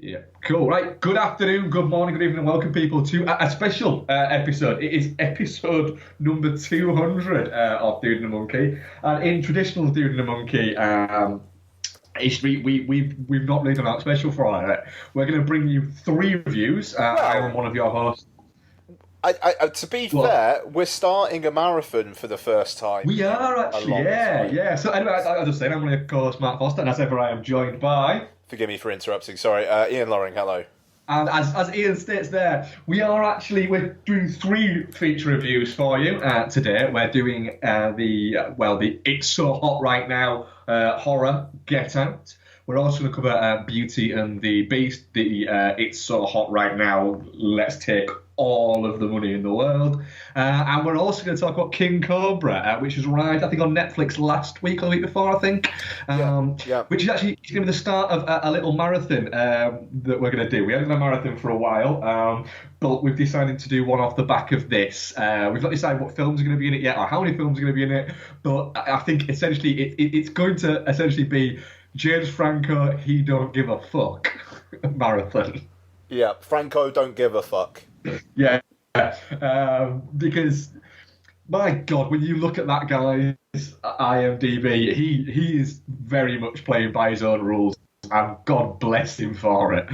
Yeah, cool. Right. Good afternoon, good morning, good evening, and welcome people to a special episode. It is episode number 200 of Dude and the Monkey. And in traditional Dude and the Monkey history, we've not really done that special for it. We're going to bring you three reviews. I am Well, one of your hosts. to be Well, fair, we're starting a marathon for the first time we in are a actually, long yeah, time. yeah. So anyway, as I was saying, I'm going to co-host Matt Foster, and as ever, I am joined by. Forgive me for interrupting. Sorry, Ian Loring. Hello. And as Ian states there, we're doing three feature reviews for you today. We're doing the It's So Hot Right Now horror Get Out. We're also going to cover Beauty and the Beast, the It's So Hot Right Now, let's take all of the money in the world. And we're also going to talk about King Cobra, which was right, I think, on Netflix last week or the week before, I think. Yeah, yeah. Which is actually going to be the start of a little marathon that we're going to do. We haven't done a marathon for a while, but we've decided to do one off the back of this. We've not decided what films are going to be in it yet or how many films are going to be in it, but I think essentially it's going to essentially be James Franco, he don't give a fuck marathon. Yeah, Franco don't give a fuck. Yeah, because my God, when you look at that guy's IMDb, he is very much playing by his own rules, and God bless him for it.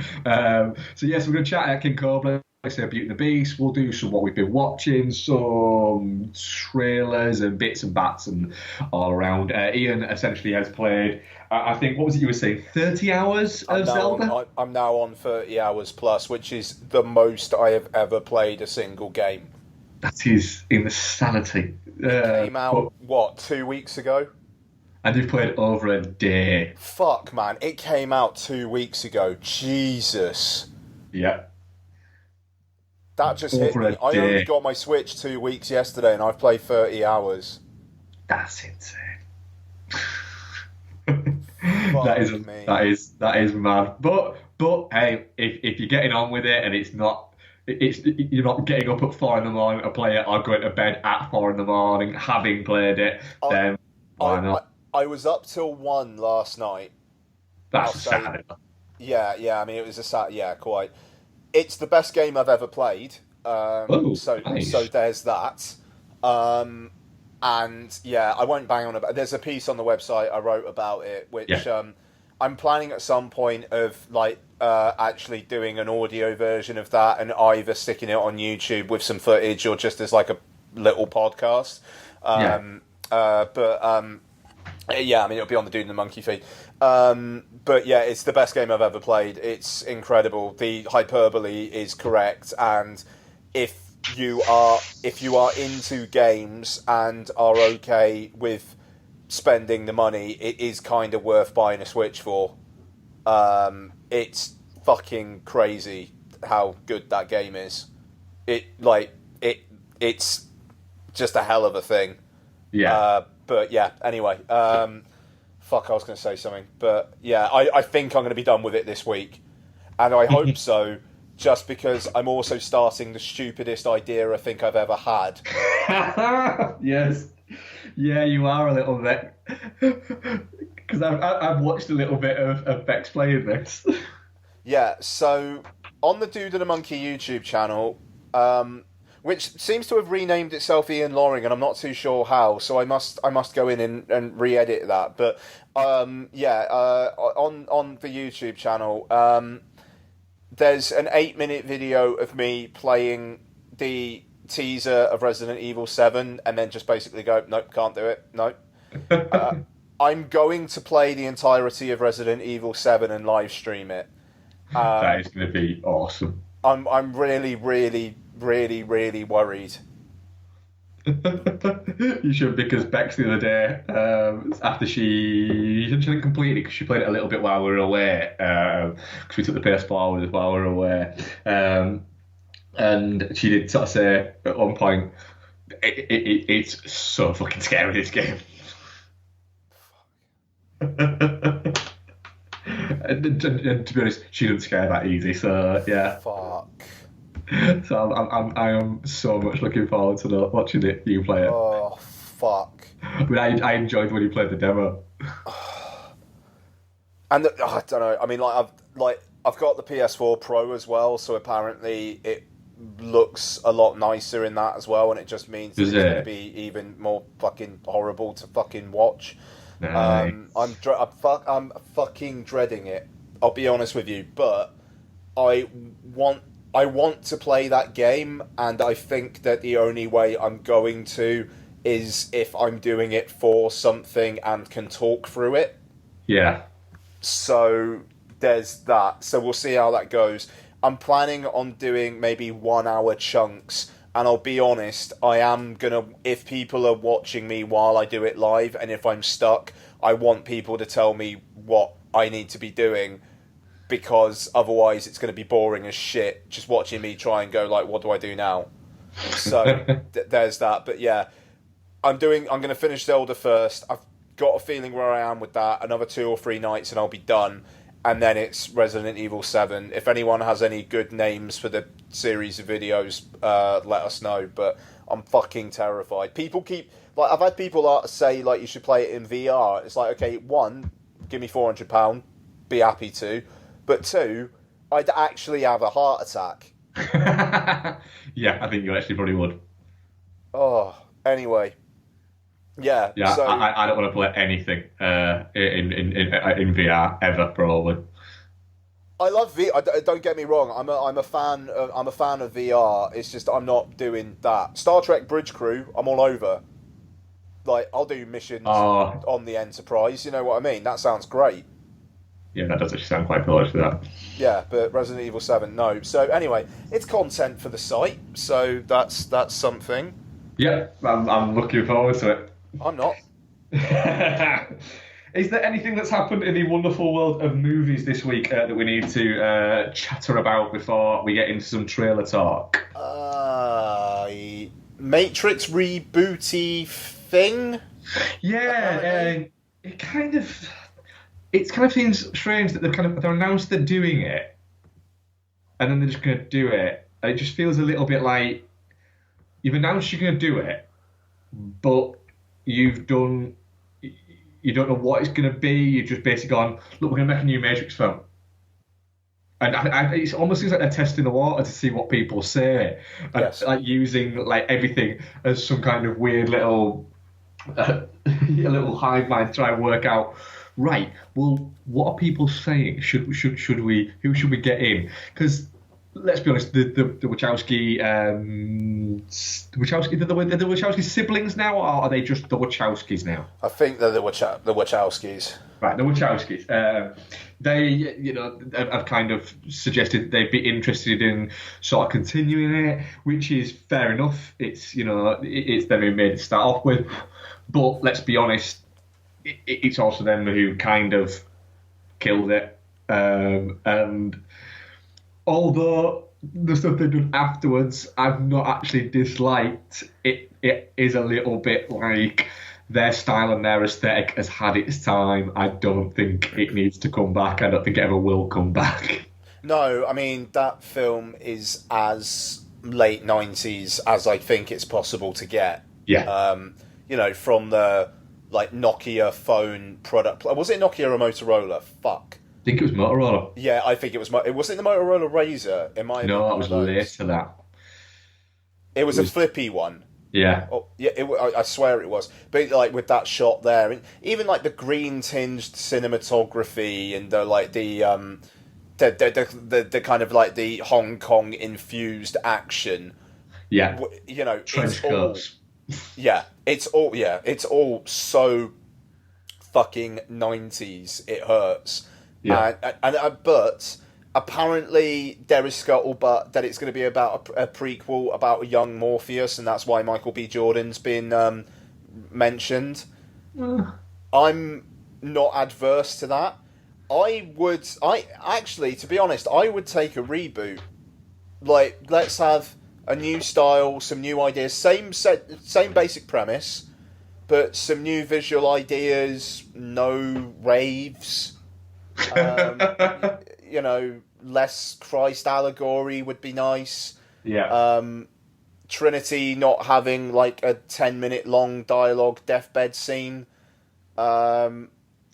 So yes, we're going to chat at King Cobra. Like I say, Beauty and the Beast. We'll do some what we've been watching, some trailers and bits and bats and all around. Ian essentially has played. I think what was it you were saying? 30 hours of Zelda. I'm now on 30 hours plus, which is the most I have ever played a single game. That is insanity. Came out, what, 2 weeks ago? And you've played over a day. Fuck, man. It came out 2 weeks ago. Jesus. Yeah. That just hit me. I only got my Switch 2 weeks yesterday and I've played 30 hours. That's insane. Me. that is mad. But hey, if you're getting on with it and you're not getting up at 4 a.m. to play it or going to bed at 4 a.m. having played it, then why not? I was up till 1 last night. That's sad. Yeah. I mean, it was a sad. Yeah, quite. It's the best game I've ever played. So there's that. And yeah, I won't bang on about. There's a piece on the website I wrote about it, which I'm planning at some point of actually doing an audio version of that and either sticking it on YouTube with some footage or just as like a little podcast. Yeah, I mean it'll be on the Dude and the Monkey feed. But yeah, it's the best game I've ever played. It's incredible. The hyperbole is correct, and if you are into games and are okay with spending the money, it is kind of worth buying a Switch for. It's fucking crazy how good that game is. It's just a hell of a thing. Yeah. But yeah, anyway, fuck, I was going to say something, but yeah, I think I'm going to be done with it this week, and I hope so. Just because I'm also starting the stupidest idea I think I've ever had. Yes. Yeah, you are a little bit. Because I've watched a little bit of Bex playing this. Yeah, so on the Dude and the Monkey YouTube channel, which seems to have renamed itself Ian Loring, and I'm not too sure how, so I must go in and re-edit that. But on the YouTube channel, there's an 8-minute video of me playing the teaser of Resident Evil 7 and then just basically go, nope, can't do it, nope. I'm going to play the entirety of Resident Evil 7 and live stream it. That is going to be awesome. I'm really, really, really, really worried. You should, because Bex the other day, after she didn't complete it because she played it a little bit while we were away, because we took the PS4 with us while we were away, and she did sort of say at one point, it's so fucking scary, this game. And to be honest, she didn't scare that easy, so yeah. Fuck. So I am so much looking forward to watching you play it. Oh fuck! I mean, I enjoyed when you played the demo. And I don't know. I mean, I've got the PS4 Pro as well, so apparently it looks a lot nicer in that as well, and it just means it's going to be even more fucking horrible to fucking watch. Nice. I'm fucking dreading it. I'll be honest with you, but I want to play that game, and I think that the only way I'm going to is if I'm doing it for something and can talk through it. Yeah. So there's that. So we'll see how that goes. I'm planning on doing maybe 1 hour chunks, and I'll be honest, I am gonna, if people are watching me while I do it live, and if I'm stuck, I want people to tell me what I need to be doing, because otherwise it's going to be boring as shit just watching me try and go like, what do I do now? So there's that. But yeah, I'm going to finish Zelda first. I've got a feeling where I am with that. Another 2 or 3 nights and I'll be done. And then it's Resident Evil 7. If anyone has any good names for the series of videos, let us know. But I'm fucking terrified. People keep, like, I've had people say like you should play it in VR. It's like, okay, 1, give me £400, be happy to. But 2, I'd actually have a heart attack. Yeah, I think you actually probably would. Oh, anyway. Yeah. Yeah, so, I don't want to play anything in VR ever, probably. I love VR. Don't get me wrong. I'm a fan of VR. It's just I'm not doing that. Star Trek Bridge Crew. I'm all over. Like, I'll do missions on the Enterprise. You know what I mean? That sounds great. Yeah, that does actually sound quite cool, actually, that. Yeah, but Resident Evil 7, no. So anyway, it's content for the site. So that's something. Yeah, I'm looking forward to it. I'm not. Is there anything that's happened in the wonderful world of movies this week that we need to chatter about before we get into some trailer talk? Matrix rebooty thing? Yeah, it kind of seems strange that they're announced they're doing it, and then they're just going to do it. It just feels a little bit like you've announced you're going to do it, but you don't know what it's going to be. You've just basically gone, look, we're going to make a new Matrix film. And it almost seems like they're testing the water to see what people say. And, yes. Like using like everything as some kind of weird little hive mind to try and work out, right, well, what are people saying? Who should we get in? Because let's be honest, the Wachowski, the Wachowski siblings now, or are they just the Wachowskis now? I think they're the Wachowskis. Right, the Wachowskis. They, have kind of suggested they'd be interested in sort of continuing it, which is fair enough. It's it's them who made it start off with, but let's be honest, it's also them who kind of killed it, and. Although the stuff they've done afterwards, I've not actually disliked. It is a little bit like their style and their aesthetic has had its time. I don't think it needs to come back. I don't think it ever will come back. No, I mean, that film is as late 90s as I think it's possible to get. Yeah. From the like Nokia phone product. Was it Nokia or Motorola? Fuck. I think it was Motorola. Yeah, I think it was. Was it the Motorola Razr? No, that was later. That it was a flippy one. Yeah. Oh, yeah. I swear it was. But like with that shot there, and even like the green tinged cinematography and the kind of like the Hong Kong infused action. Yeah. Trench coats. Yeah, it's all so fucking 90s. It hurts. Yeah. But apparently there is scuttlebutt that it's going to be about a prequel about a young Morpheus, and that's why Michael B. Jordan's been mentioned. I'm not adverse to that. To be honest, I would take a reboot. Like, let's have a new style, some new ideas, same basic premise, but some new visual ideas, no raves. Less Christ allegory would be nice. Yeah. Trinity not having like a 10-minute long dialogue deathbed scene. Fair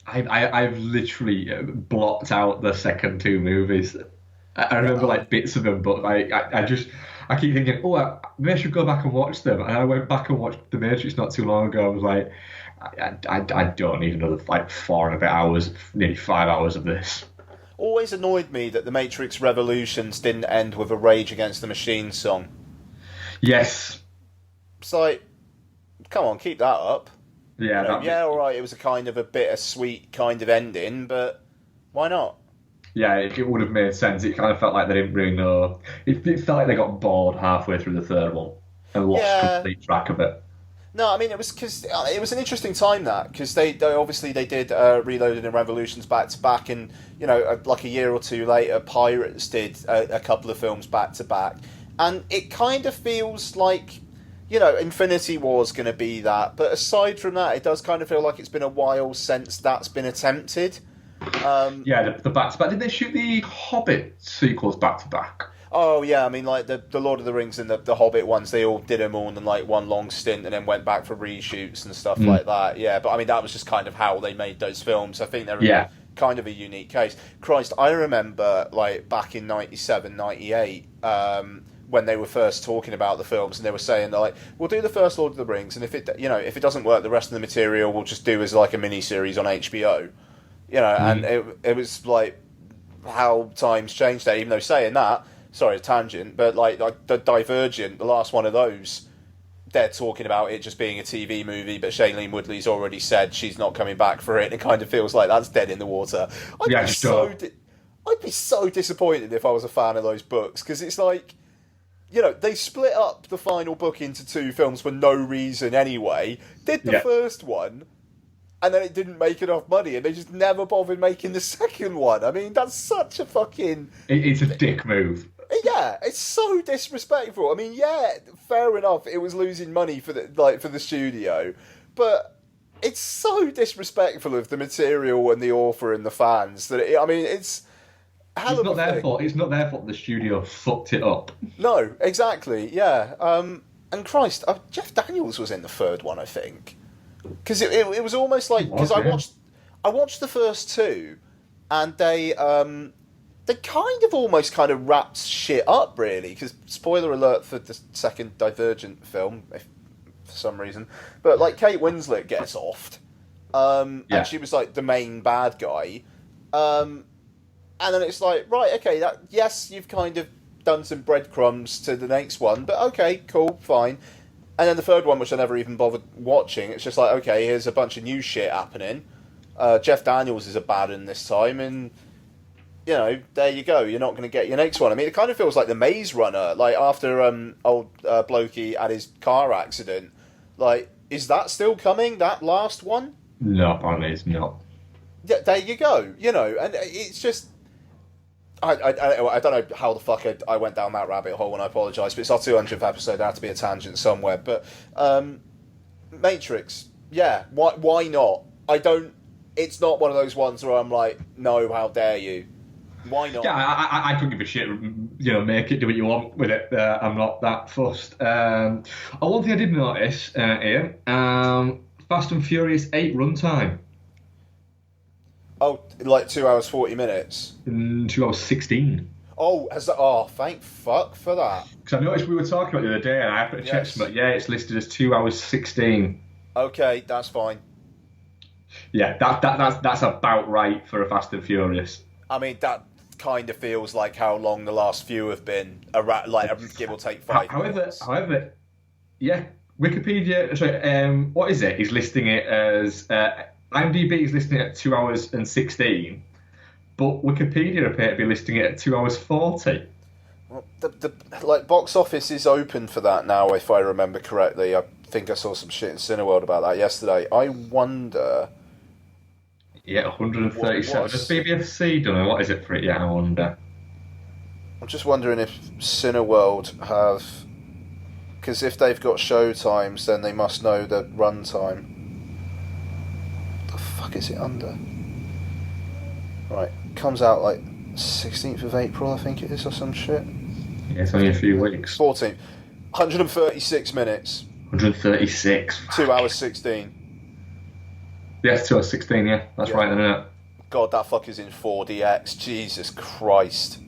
I've literally blocked out the second two movies. I remember like bits of them, but like I keep thinking, maybe I should go back and watch them. And I went back and watched The Matrix not too long ago. I was like, I don't need another like 4.5 hours, nearly 5 hours of this. Always annoyed me that The Matrix Revolutions didn't end with a Rage Against the Machine song. Yes. It's like, come on, keep that up. Yeah. Yeah, all right. It was a kind of a bittersweet kind of ending, but why not? Yeah, it would have made sense. It kind of felt like they didn't really know. It felt like they got bored halfway through the third one and lost complete track of it. No, I mean it was because it was an interesting time because they obviously they did Reloaded and Revolutions back to back, and like a year or two later, Pirates did a couple of films back to back, and it kind of feels like Infinity War's going to be that, but aside from that, it does kind of feel like it's been a while since that's been attempted. Yeah, the back to back. Did they shoot the Hobbit sequels back to back? Oh yeah, I mean like the Lord of the Rings and the Hobbit ones, they all did them all in like one long stint and then went back for reshoots and stuff like that. Yeah, but I mean that was just kind of how they made those films. I think they're kind of a unique case. Christ, I remember like back in 97, 98, when they were first talking about the films and they were saying they're like, we'll do the first Lord of the Rings, and if it doesn't work, the rest of the material we'll just do as like a mini series on HBO. And it was like how times changed there. Even though saying that, sorry, a tangent, but like the Divergent, the last one of those, they're talking about it just being a TV movie, but Shailene Woodley's already said she's not coming back for it, and it kind of feels like that's dead in the water. I'd be so disappointed if I was a fan of those books, because it's like, they split up the final book into two films for no reason anyway, did the first one, and then it didn't make enough money, and they just never bothered making the second one. I mean, that's such a fucking... It's a dick move. Yeah, it's so disrespectful. I mean, yeah, fair enough, it was losing money for the studio, but it's so disrespectful of the material and the author and the fans that it's hell of a thing. It's not their fault the studio fucked it up. No, exactly, yeah. And Christ, Jeff Daniels was in the third one, I think. Because it was almost like... Because I watched the first two, and they kind of wrapped shit up, really. Because, spoiler alert for the second Divergent film, for some reason. But, like, Kate Winslet gets offed. And she was, like, the main bad guy. And then it's like, right, okay, yes, you've kind of done some breadcrumbs to the next one, but okay, cool, fine. And then the third one, which I never even bothered watching, it's just like, okay, here's a bunch of new shit happening. Jeff Daniels is a bad one this time, and, there you go. You're not going to get your next one. I mean, it kind of feels like the Maze Runner, like after old Blokey had his car accident. Like, is that still coming, that last one? No, apparently it's not. Yeah, there you go. And it's just... I don't know how the fuck I went down that rabbit hole, and I apologise, but it's our 200th episode, there had to be a tangent somewhere. But Matrix, yeah, why not? It's not one of those ones where I'm like, no, how dare you? Why not? Yeah, I couldn't give a shit, make it, do what you want with it. I'm not that fussed. One thing I did notice, Ian, Fast and Furious 8 runtime. Oh, like 2 hours 40 minutes? 2 hours 16. Oh, oh, thank fuck for that. Because I noticed we were talking about it the other day, and I happened to check something. Yeah, it's listed as 2 hours 16. Okay, that's fine. Yeah, that's about right for a Fast and Furious. I mean, that kind of feels like how long the last few have been, give or take 5 minutes. However, yeah, Wikipedia, sorry, what is it? He's listing it as... IMDb is listing it at 2 hours and 16, but Wikipedia appear to be listing it at 2 hours 40. Well, the box office is open for that now, if I remember correctly. I think I saw some shit in Cineworld about that yesterday. I wonder... Yeah, 137. Does BBFC don't know what is it for it yet, I wonder. I'm just wondering if Cineworld have... Because if they've got show times, then they must know the run time. Fuck is it under? Right, comes out like 16th of April, I think it is, or some shit. Yeah, it's only a few weeks. 14th. 136 minutes. 136. 2 hours 16. The S216, yeah, that's Yeah. right, isn't it? God, that fucker's in 4DX. Jesus Christ.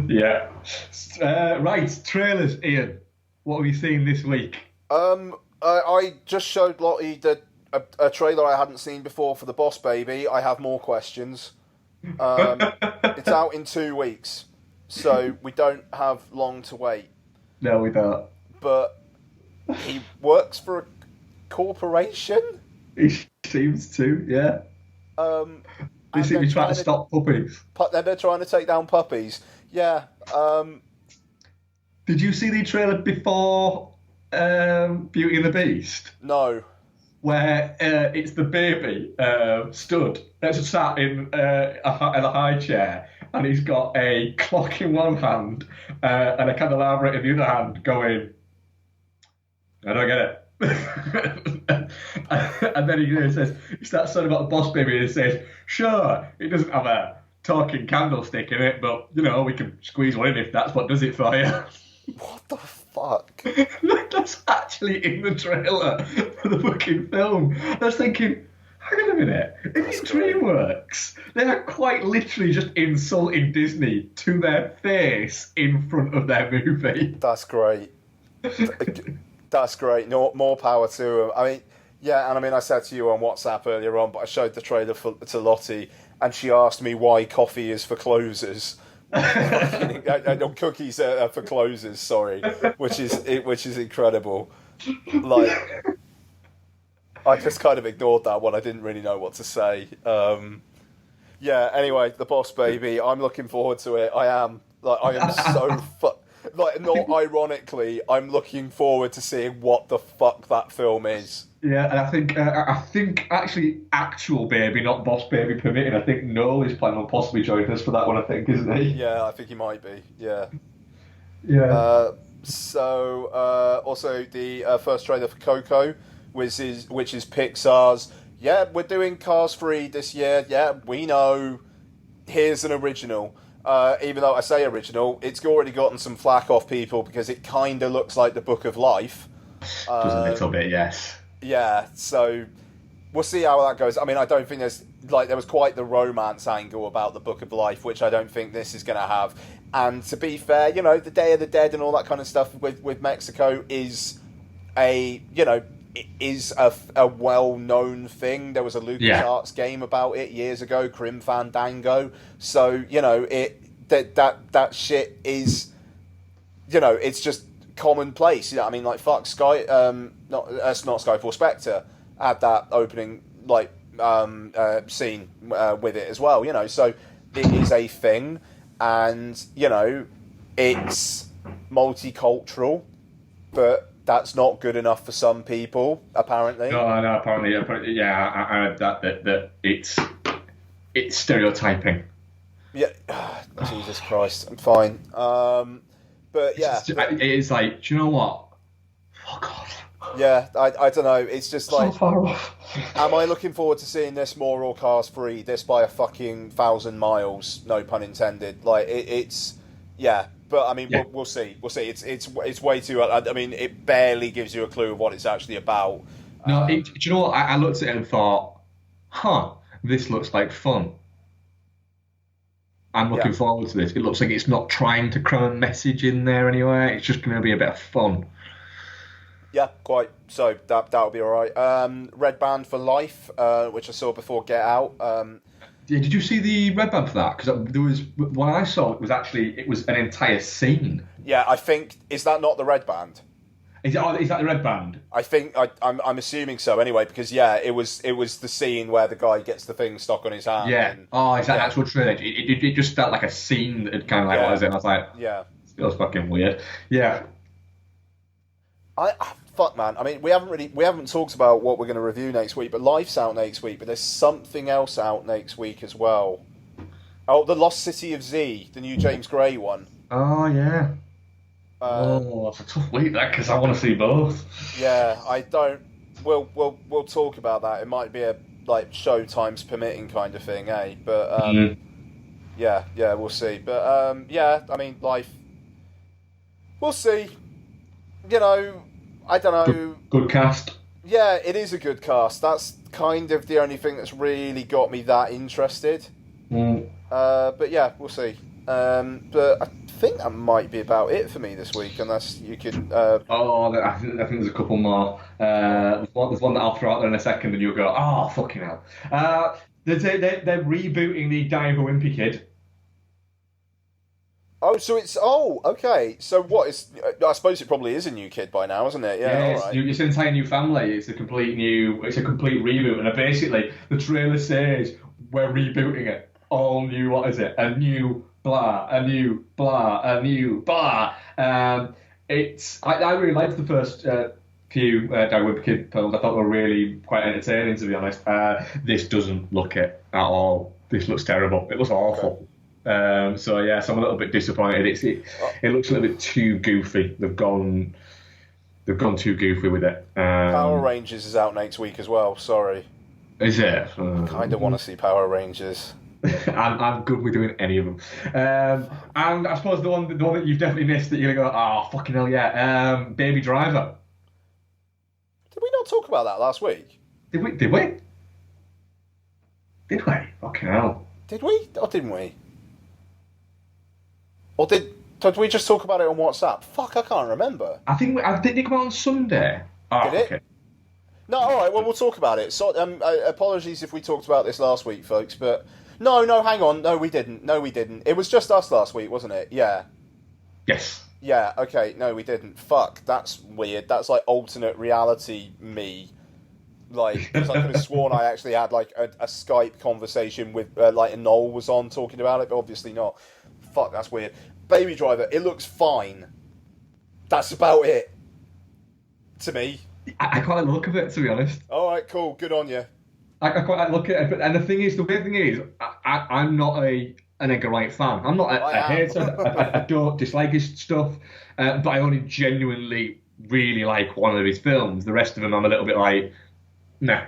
Yeah. Right, trailers, Ian. What have you seen this week? I just showed Lottie a trailer I hadn't seen before for the Boss Baby. I have more questions. It's out in 2 weeks, so we don't have long to wait. No, we don't. But he works for a corporation. He seems to, yeah. They And seem to they're be trying to stop puppies. They're trying to take down puppies. Yeah. Did you see the trailer before Beauty and the Beast? No. Where it's the baby sat in a high chair, and he's got a clock in one hand and a candelabra in the other hand, going, I don't get it. And then he starts talking about the Boss Baby, and he says, sure, it doesn't have a talking candlestick in it, but we can squeeze one in if that's what does it for you. What the fuck? That's actually in the trailer for the fucking film. I was thinking, hang on a minute, if it's DreamWorks, they are quite literally just insulting Disney to their face in front of their movie. That's great. That's great. No, more power to them. I mean, yeah, and I mean, I said to you on WhatsApp earlier on, but I showed the trailer to Lottie, and she asked me why coffee is for closers. No, cookies are for closers. Sorry, which is incredible. Like, I just kind of ignored that one. I didn't really know what to say. Yeah. Anyway, the Boss Baby. I'm looking forward to it. I am. Like, I am so not ironically, I'm looking forward to seeing what the fuck that film is. Yeah, and I think actually actual Baby, not Boss Baby permitting. I think Noel is planning on possibly joining us for that one. I think, isn't he? Yeah, I think he might be. Yeah. Yeah. Also the first trailer for Coco, which is Pixar's. Yeah, we're doing Cars 3 this year. Yeah, we know. Here's an original. Even though I say original, it's already gotten some flack off people because it kind of looks like the Book of Life. Does a little bit, yes. Yeah, so we'll see how that goes. I mean, I don't think there was quite the romance angle about the Book of Life, which I don't think this is going to have. And to be fair, the Day of the Dead and all that kind of stuff with Mexico is a well-known thing. There was a LucasArts game about it years ago, Grim Fandango. So, that shit is, it's just commonplace. I mean, like, fuck, not Skyfall, Spectre had that opening, scene with it as well, so it is a thing, and, it's multicultural, but that's not good enough for some people, apparently. No, apparently, yeah, I heard that it's stereotyping. Yeah, Jesus Christ, I'm fine. But yeah, it is like, do you know what? Fuck off. Yeah, I don't know. It's just like, so far off. Am I looking forward to seeing this more or Cars 3? This by a fucking 1,000 miles, no pun intended. Like it's, yeah. But I mean, yeah. We'll see. We'll see. It's way too. I mean, it barely gives you a clue of what it's actually about. No, do you know what? I looked at it and thought, this looks like fun. I'm looking forward to this. It looks like it's not trying to cram a message in there anyway. It's just going to be a bit of fun. Yeah, quite. So that'll be all right. Red Band for Life, which I saw before Get Out. Yeah, did you see the Red Band for that? Because there was what I saw. It was an entire scene. Yeah, I think is that not the Red Band? Is that the Red Band? I think I'm assuming so anyway, because it was the scene where the guy gets the thing stuck on his hand. Yeah. Is that an actual trailer? It just felt like a scene that had kind of like what is it? And I was like, yeah, it feels fucking weird. Yeah. Fuck man. I mean, we haven't talked about what we're going to review next week, but Life's out next week. But there's something else out next week as well. Oh, The Lost City of Z, the new James Gray one. Oh yeah. It's a tough week that because I want to see both. Yeah, I don't. We'll talk about that. It might be a show times permitting kind of thing, eh? But yeah, we'll see. But yeah, I mean, Life. We'll see. I don't know. Good cast. Yeah, it is a good cast. That's kind of the only thing that's really got me that interested. But yeah, we'll see. But I think that might be about it for me this week, unless you can. I think there's a couple more. There's one that I'll throw out there in a second, and you'll go, "Oh, fucking hell!" They're rebooting the Die of a Wimpy Kid. Oh, so it's okay. So what is? I suppose it probably is a new kid by now, isn't it? Yeah, all right. It's an entire new family. It's a complete reboot, and basically the trailer says we're rebooting it. All new. What is it? A new blah. A new blah. A new blah. I really liked the first few Die Wimpy Kid films. I thought they were really quite entertaining, to be honest. This doesn't look it at all. This looks terrible. It looks awful. Okay. So I'm a little bit disappointed. It looks a little bit too goofy. They've gone too goofy with it. Power Rangers is out next week as well. Sorry. Is it? I kind of want to see Power Rangers. I'm good with doing any of them. And I suppose the one that you've definitely missed that you're gonna go, oh fucking hell yeah, Baby Driver. Did we not talk about that last week? Did we? Did we? Fucking hell. Did we or didn't we? Or did we just talk about it on WhatsApp? Fuck, I can't remember. I think did it come out on Sunday? Did it? Okay. No, all right. Well, we'll talk about it. So, apologies if we talked about this last week, folks. But no, hang on. No, we didn't. It was just us last week, wasn't it? Yeah. Yes. Yeah. Okay. No, we didn't. Fuck. That's weird. That's like alternate reality me. Like, because I could have sworn I actually had like a Skype conversation with like Noel was on talking about it, but obviously not. Fuck, that's weird. Baby Driver, it looks fine. That's about it. To me. I quite like the look of it, to be honest. Alright, cool. Good on you. I quite like the look at it. And the weird thing is, I'm not an Edgar Wright fan. I'm not a hater. I don't dislike his stuff. But I only genuinely really like one of his films. The rest of them, I'm a little bit like, nah.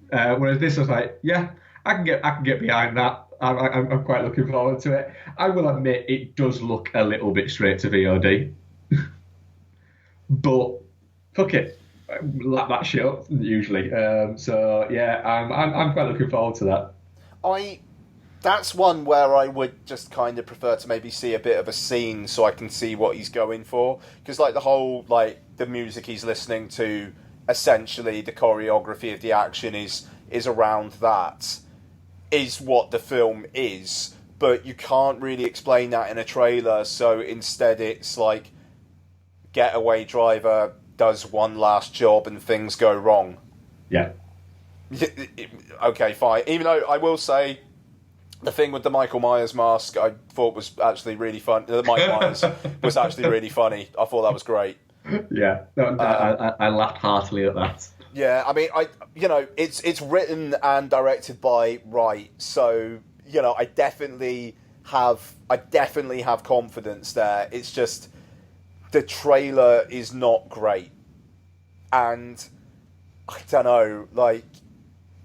Whereas this, I was like, yeah, I can get behind that. I'm quite looking forward to it. I will admit it does look a little bit straight to VOD, but fuck it, lap that shit up usually. So yeah, I'm quite looking forward to that. That's one where I would just kind of prefer to maybe see a bit of a scene so I can see what he's going for, because like the whole like the music he's listening to, essentially the choreography of the action is around that. Is what the film is, but you can't really explain that in a trailer, so instead it's like getaway driver does one last job and things go wrong. Yeah. Okay, fine. Even though I will say the thing with the Michael Myers mask I thought was actually really fun. The Mike Myers was actually really funny. I thought that was great. Yeah. I laughed heartily at that. Yeah, I mean, it's written and directed by Wright, so I definitely have confidence there. It's just the trailer is not great, and I don't know, like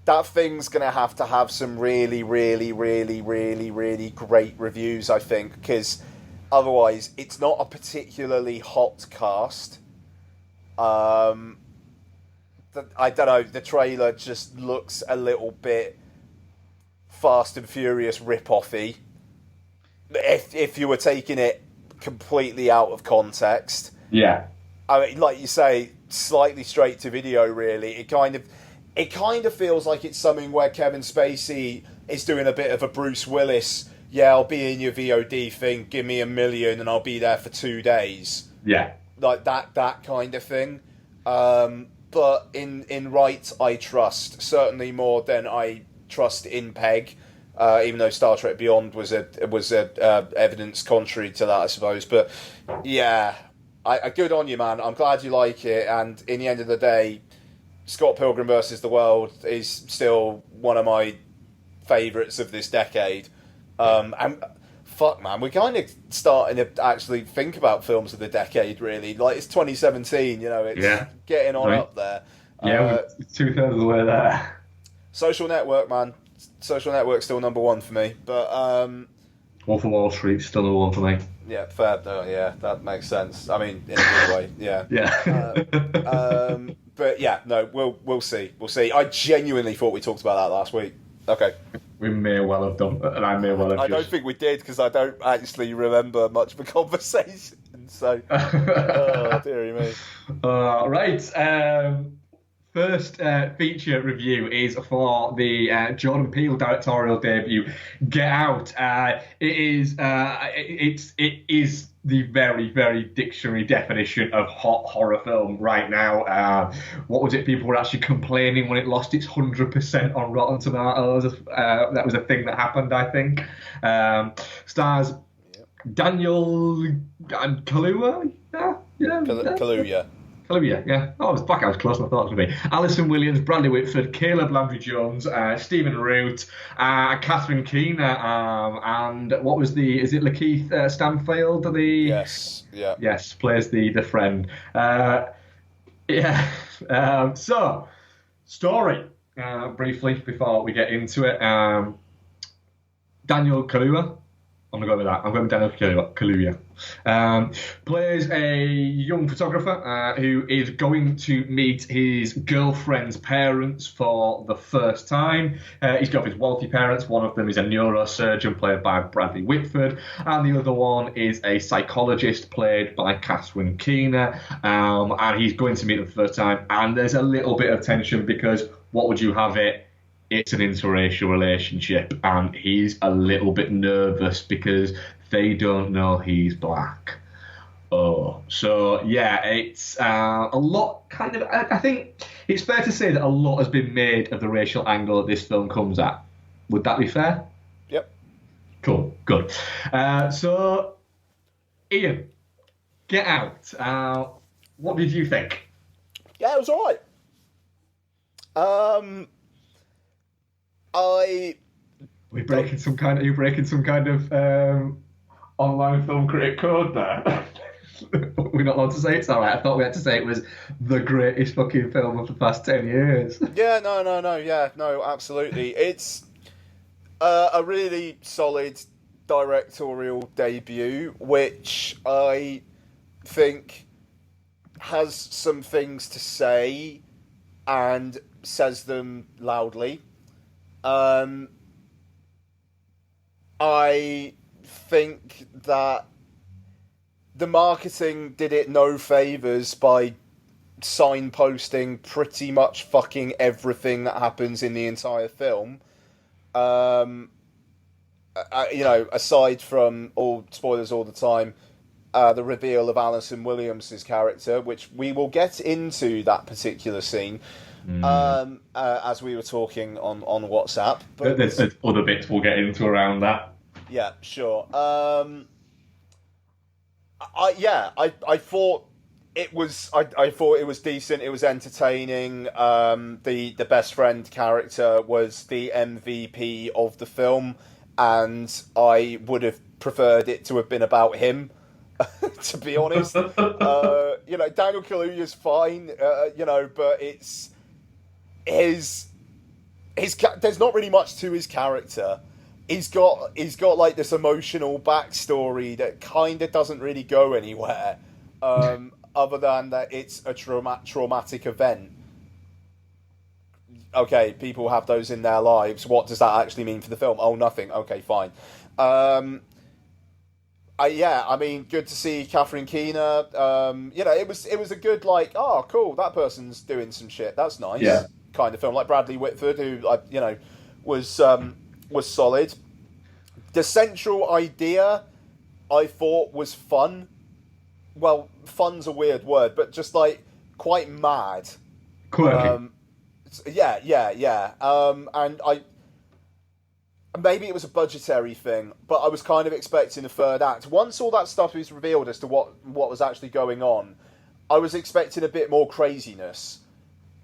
that thing's gonna have to have some really, really, really, really, really great reviews, I think, because otherwise, it's not a particularly hot cast. I don't know, the trailer just looks a little bit Fast and Furious rip-offy. If you were taking it completely out of context. Yeah. I mean, like you say, slightly straight to video, really. It kind of feels like it's something where Kevin Spacey is doing a bit of a Bruce Willis, yeah, I'll be in your VOD thing, give me $1 million and I'll be there for 2 days. Yeah. Like that kind of thing. But in Wright, I trust certainly more than I trust in Peg, even though Star Trek Beyond was evidence contrary to that, I suppose. But yeah, I good on you, man. I'm glad you like it. And in the end of the day, Scott Pilgrim versus the World is still one of my favourites of this decade. And fuck, man, we're kind of starting to actually think about films of the decade, really. Like, it's 2017, it's getting on up there. Yeah, we're 2/3 of the way there. Social Network, man. Social Network's still number one for me. But, Wolf of Wall Street's still the one for me. Yeah, fair. Yeah, that makes sense. I mean, in a good way. Yeah. Yeah. But yeah, no, we'll see. We'll see. I genuinely thought we talked about that last week. Okay. We may well have done, and I may well have I don't think we did because I don't actually remember much of the conversation. So, oh dearie me. Right. First feature review is for the Jordan Peele directorial debut, Get Out. It is the very, very dictionary definition of hot horror film right now. What was it? People were actually complaining when it lost its 100% on Rotten Tomatoes. That was a thing that happened, I think. Stars Daniel Kaluuya. Kaluuya. Kaluuya, yeah. Oh, I was close than I thought it was going to be. Alison Williams, Bradley Whitford, Caleb Landry Jones, Stephen Root, Catherine Keener, and what was is it Lakeith Stanfield? Yes, yeah. Yes, plays the friend. So, story, briefly, before we get into it. Daniel Kaluuya. I'm going to go with that. I'm going with Daniel Kaluuya. Plays a young photographer who is going to meet his girlfriend's parents for the first time. He's got his wealthy parents. One of them is a neurosurgeon played by Bradley Whitford, and the other one is a psychologist played by Catherine Keener. And he's going to meet them for the first time. And there's a little bit of tension because what would you have it? It's an interracial relationship, and he's a little bit nervous because they don't know he's black. Oh, so yeah, it's a lot. Kind of, I think it's fair to say that a lot has been made of the racial angle that this film comes at. Would that be fair? Yep. Cool. Good. So, Ian, Get Out. What did you think? Yeah, it was all right. You're breaking some kind of online film critic code there. We're not allowed to say it's alright. I thought we had to say it was the greatest fucking film of the past 10 years. Yeah, no, absolutely. It's a really solid directorial debut, which I think has some things to say and says them loudly. I think that the marketing did it no favours by signposting pretty much fucking everything that happens in the entire film. Aside from all spoilers all the time, the reveal of Alison Williams' character, which we will get into that particular scene. As we were talking on WhatsApp. But there's other bits we'll get into around that. Yeah, sure. I thought it was. I thought it was decent. It was entertaining. The best friend character was the MVP of the film, and I would have preferred it to have been about him. To be honest, Daniel Kaluuya's fine. But it's. His there's not really much to his character. He's got like this emotional backstory that kind of doesn't really go anywhere, other than that it's a traumatic event. Okay, people have those in their lives. What does that actually mean for the film? Oh, nothing. Okay, fine. Good to see Catherine Keener. It was a good oh cool, that person's doing some shit. That's nice. Yeah. Kind of film, like Bradley Whitford, who was solid. The central idea, I thought, was fun. Well, fun's a weird word, but just quite mad. Quirky. Yeah. And maybe it was a budgetary thing, but I was kind of expecting a third act. Once all that stuff was revealed as to what was actually going on, I was expecting a bit more craziness,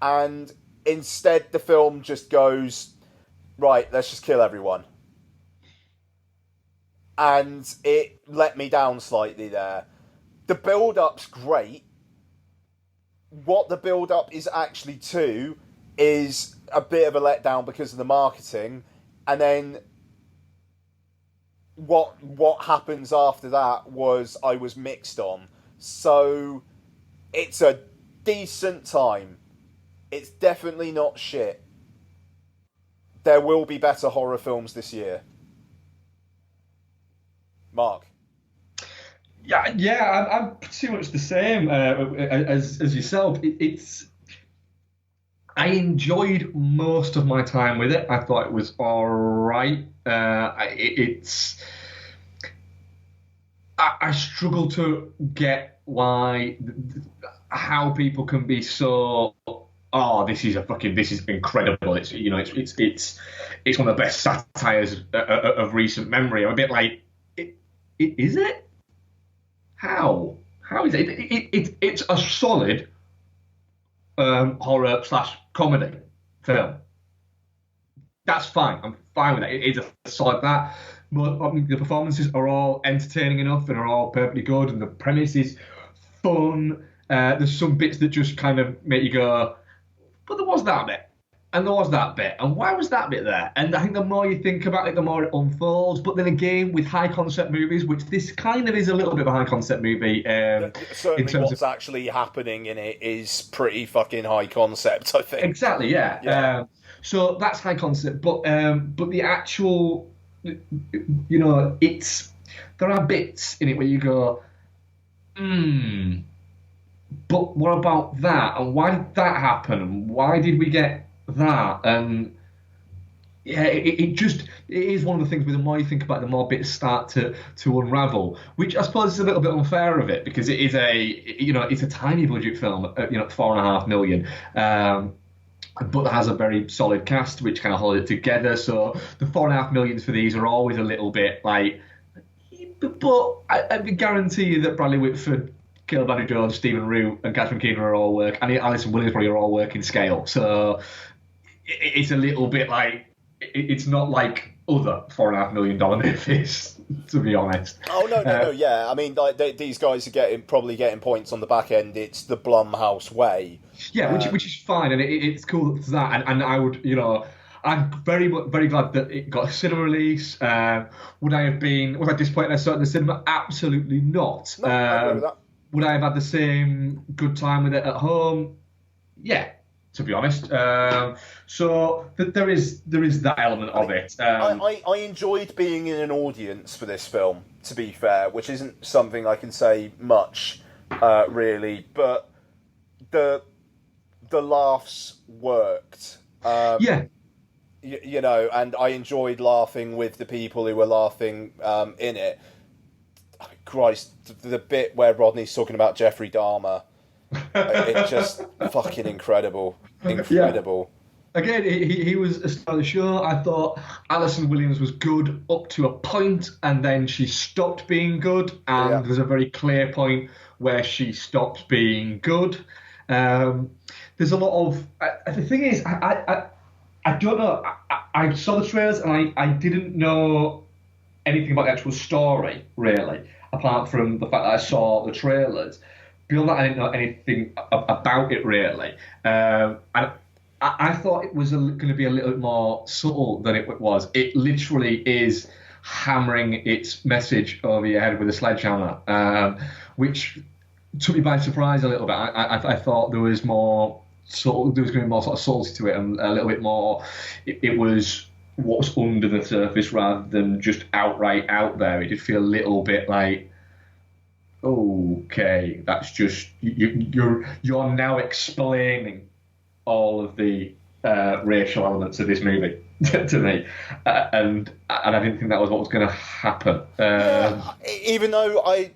and instead, the film just goes, right, let's just kill everyone. And it let me down slightly there. The build-up's great. What the build-up is actually to is a bit of a letdown because of the marketing. And then what happens after that I was mixed on. So it's a decent time. It's definitely not shit. There will be better horror films this year. Mark. Yeah, I'm pretty much the same as yourself. I enjoyed most of my time with it. I thought it was all right. I struggle to get how people can be so. Oh, this is incredible. It's one of the best satires of recent memory. I'm a bit like, is it? How is it? It's a solid horror / comedy film. That's fine. I'm fine with that. It is a solid that. But the performances are all entertaining enough and are all perfectly good, and the premise is fun. There's some bits that just kind of make you go, but there was that bit, and there was that bit, and why was that bit there? And I think the more you think about it, the more it unfolds. But then again, with high concept movies, which this kind of is a little bit of a high concept movie. Certainly, what's actually happening in it is pretty fucking high concept, I think. Exactly, yeah. So that's high concept, but the actual, there are bits in it where you go, but what about that? And why did that happen? And why did we get that? And yeah, it is one of the things where the more you think about it, the more bits start to unravel, which I suppose is a little bit unfair of it, because it is it's a tiny budget film, $4.5 million. But it has a very solid cast which kind of hold it together. So the $4.5 million for these are always a little bit like, but I guarantee you that Bradley Whitford, Caleb Andrew Jones, Stephen Root, and Catherine Keener are all and Alison Williams probably are all working scale. So it's a little bit like, it's not like other $4.5 million movies, to be honest. Oh no, yeah. I mean, these guys are probably getting points on the back end. It's the Blumhouse way. Yeah, which is fine, and it's cool to that. And I would, I'm very very glad that it got a cinema release. Was I disappointed I saw it in the cinema? Absolutely not. No, I agree with that. Would I have had the same good time with it at home? Yeah, to be honest. So there is that element of it. I enjoyed being in an audience for this film, to be fair, which isn't something I can say much, really. But the laughs worked. Yeah. And I enjoyed laughing with the people who were laughing in it. Christ, the bit where Rodney's talking about Jeffrey Dahmer, it's just fucking incredible. Incredible. Yeah. Again, he was a star of the show. I thought Alison Williams was good up to a point, and then she stopped being good, and there's a very clear point where she stopped being good. There's a lot of... the thing is, I don't know. I saw the trailers, and I didn't know anything about the actual story, really, apart from the fact that I saw the trailers. Beyond that, I didn't know anything about it, really. And I thought it was going to be a little bit more subtle than it was. It literally is hammering its message over your head with a sledgehammer, which took me by surprise a little bit. I thought there was more subtle, there was going to be more sort of subtlety to it, and a little bit more. It was what's under the surface rather than just outright out there. It did feel a little bit like, okay, that's just you're now explaining all of the racial elements of this movie to me, and I didn't think that was what was going to happen. Even though I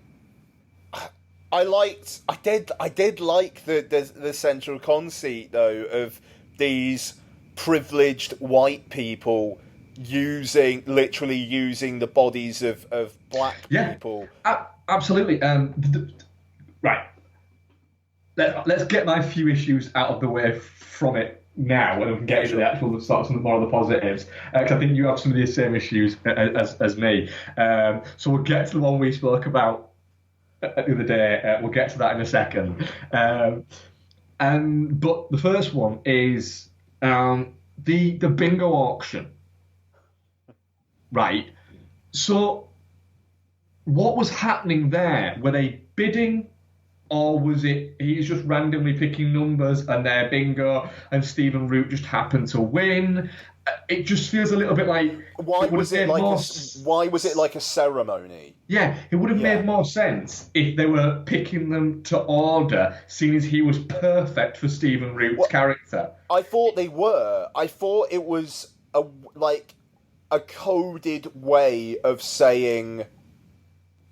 did like the central conceit though of these privileged white people literally using the bodies of black people. Absolutely. Right. Let's get my few issues out of the way from it now, and we can get into the actual sort of some more of the positives. Because I think you have some of the same issues as me. So we'll get to the one we spoke about the other day. We'll get to that in a second. But the first one is the bingo auction. Right. So what was happening there? Were they bidding, or was it he's just randomly picking numbers and they're bingo, and Stephen Root just happened to win? It just feels a little bit like Why it would was have it made like more. why was it like a ceremony? Yeah, it would have Yeah. made more sense if they were picking them to order, seeing as he was perfect for Stephen Root's character. I thought they were. I thought it was a coded way of saying,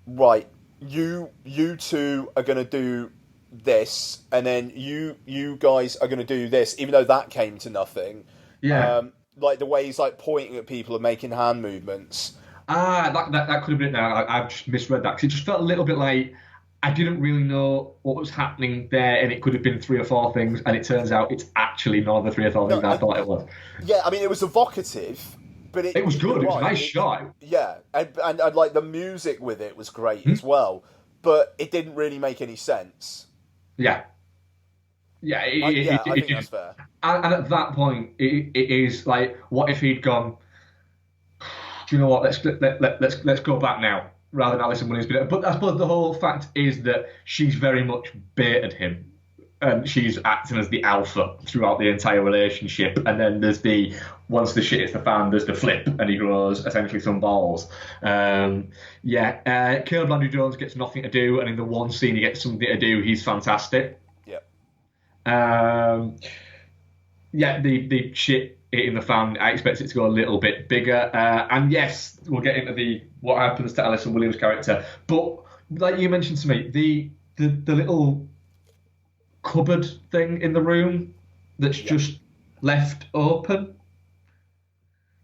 right, you two are gonna do this, and then you guys are gonna do this, even though that came to nothing. Yeah. Like the way he's like pointing at people and making hand movements. That could have been it now. I've just misread that because it just felt a little bit like I didn't really know what was happening there, and it could have been three or four things, and it turns out it's actually none of the three or four things I thought it was. Yeah, I mean it was evocative, but It was good. It was a nice shot. Yeah, and like the music with it was great as well, but it didn't really make any sense. Yeah. Yeah, I think that's fair. And at that point, it is like, what if he'd gone? Do you know what? Let's go back now, rather than Alison Williams. But I suppose the whole fact is that she's very much baited him, and she's acting as the alpha throughout the entire relationship. And then there's the once the shit hits the fan, there's the flip, and he grows essentially some balls. Caleb Landry Jones gets nothing to do, and in the one scene he gets something to do, he's fantastic. The shit hitting the fan, I expect it to go a little bit bigger. And yes, we'll get into what happens to Alison Williams' character. But like you mentioned to me, the little cupboard thing in the room that's just left open.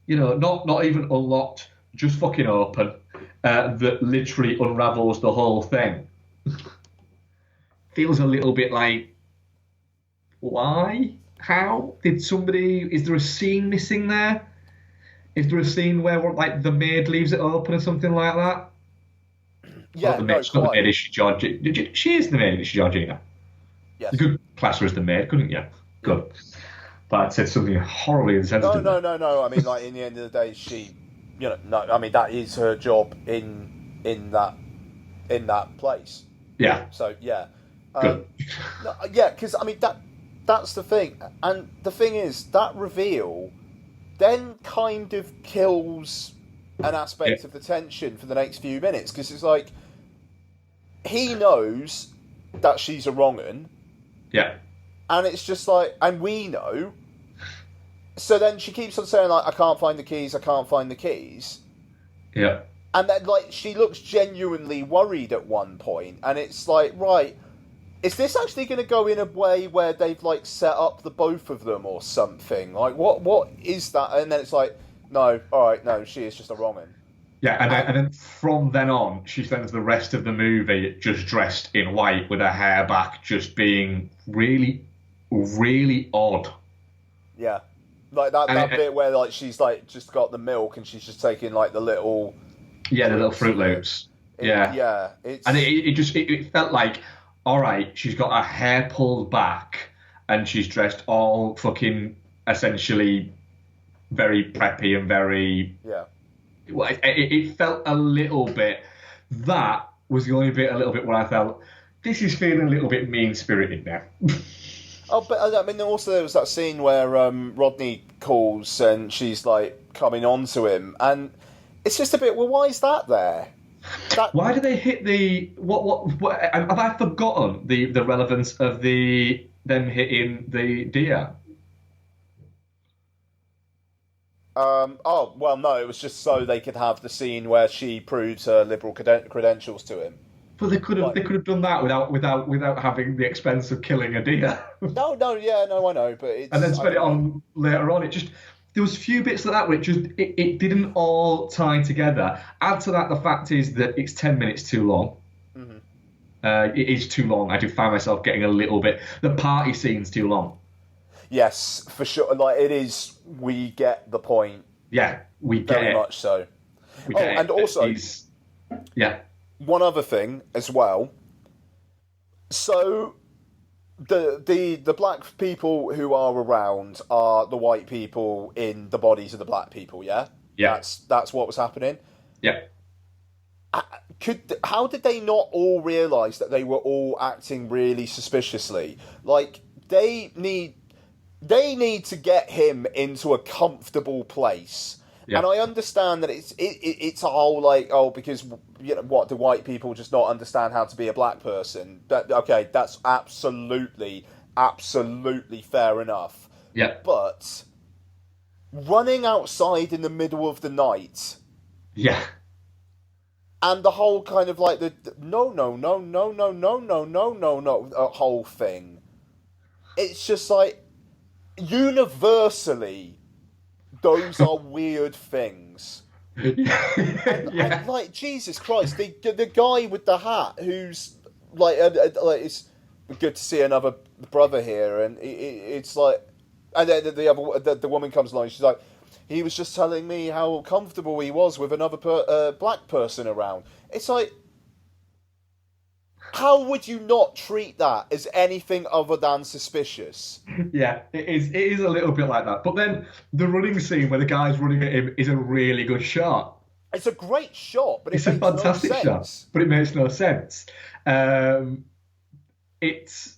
You know, not even unlocked, just fucking open. That literally unravels the whole thing. Feels a little bit like, why? How? Is there a scene missing there? Is there a scene where like the maid leaves it open or something like that? Yeah, the maid, no, not the maid, is she Georgina? She is the maid, is she Georgina? Yes. You could class her as the maid, couldn't you? Good. But I said something horribly insensitive. No. I mean, like, in the end of the day, she, I mean, that is her job in that place. Yeah. So, yeah. Good. Because, I mean, that's the thing. And the thing is, that reveal then kind of kills an aspect of the tension for the next few minutes. Because it's like, he knows that she's a wrong-un. Yeah. And it's just like, and we know. So then she keeps on saying, like, I can't find the keys. Yeah. And then, like, she looks genuinely worried at one point. And it's like, right, is this actually going to go in a way where they've, like, set up the both of them or something? Like, what is that? And then it's like, no, all right, no, she is just a wrong-un. Yeah, and then from then on, she spends the rest of the movie just dressed in white with her hair back, just being really, really odd. Yeah. Like that bit where like she's like just got the milk and she's just taking like the little the little Fruit Loops. Yeah. It felt like, all right, she's got her hair pulled back and she's dressed all fucking essentially very preppy and very It felt a little bit. That was the only bit, a little bit where I felt this is feeling a little bit mean spirited now. Oh, but I mean, also there was that scene where Rodney calls and she's like coming on to him, and it's just a bit. Well, why is that there? Why do they hit the what? Have I forgotten the relevance of them hitting the deer? Oh well, no. It was just so they could have the scene where she proves her liberal credentials to him. But they could have done that without having the expense of killing a deer. No, I know, but it's... And then spend it on later on. It just, there was a few bits like that where it didn't all tie together. Add to that the fact is that it's 10 minutes too long. Mm-hmm. It is too long. I do find myself getting a little bit. The party scene's too long. Yes, for sure. Like it is. We get the point. Yeah, we get very it. much so. We get it. And also, one other thing as well. So, the black people who are around are the white people in the bodies of the black people. Yeah. Yeah. That's what was happening. Yeah. how did they not all realise that they were all acting really suspiciously? Like, they need to get him into a comfortable place. Yeah. And I understand that it's a whole, like, because, what, do white people just not understand how to be a black person? Okay, that's absolutely fair enough. Yeah. But running outside in the middle of the night... Yeah. And the whole kind of like the no whole thing. It's just like, universally, those are weird things. And like, Jesus Christ, the guy with the hat who's like it's good to see another brother here, and it's like, and then the woman comes along, she's like, he was just telling me how comfortable he was with another black person around. It's like, how would you not treat that as anything other than suspicious? Yeah, it is a little bit like that. But then the running scene where the guy's running at him is a really good shot. It's a great shot, but it's a fantastic shot, but it makes no sense. It's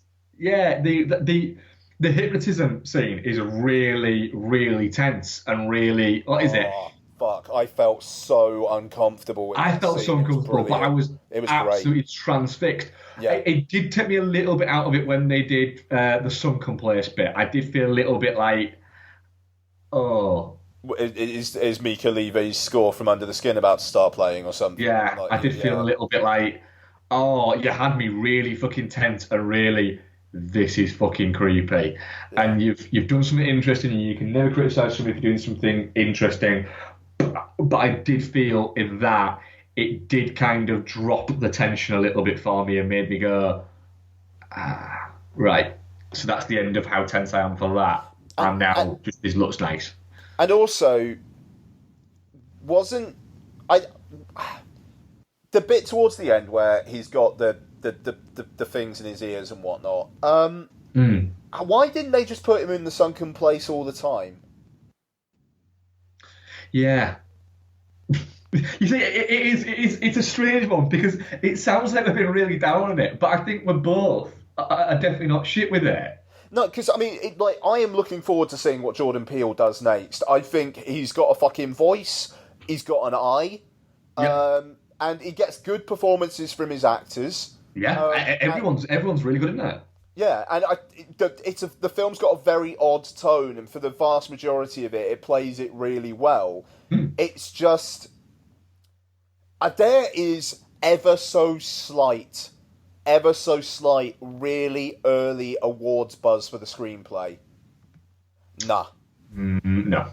the hypnotism scene is really, really tense and really... What is it? Fuck. I felt so uncomfortable. I felt so uncomfortable, but I was absolutely great. Transfixed. Yeah. It did take me a little bit out of it when they did the sunken place bit. I did feel a little bit like, Is Mika Levy's score from Under the Skin about to start playing or something? Yeah, like, I did feel a little bit like, you had me really fucking tense and really... This is fucking creepy. Yeah. And you've done something interesting, and you can never criticise somebody for doing something interesting. But I did feel in that it did kind of drop the tension a little bit for me and made me go, right. So that's the end of how tense I am for that. And now just this looks nice. And also, wasn't the bit towards the end where he's got the things in his ears and whatnot. Why didn't they just put him in the sunken place all the time? Yeah. You see, it's a strange one because it sounds like they've been really down on it, but I think we're both are definitely not shit with it. No, because I mean, I am looking forward to seeing what Jordan Peele does next. I think he's got a fucking voice. He's got an eye. Yeah. And he gets good performances from his actors. Yeah, everyone's really good in that. Yeah, and the film's got a very odd tone, and for the vast majority of it, it plays it really well. It's just there is ever so slight, really early awards buzz for the screenplay. Nah. No.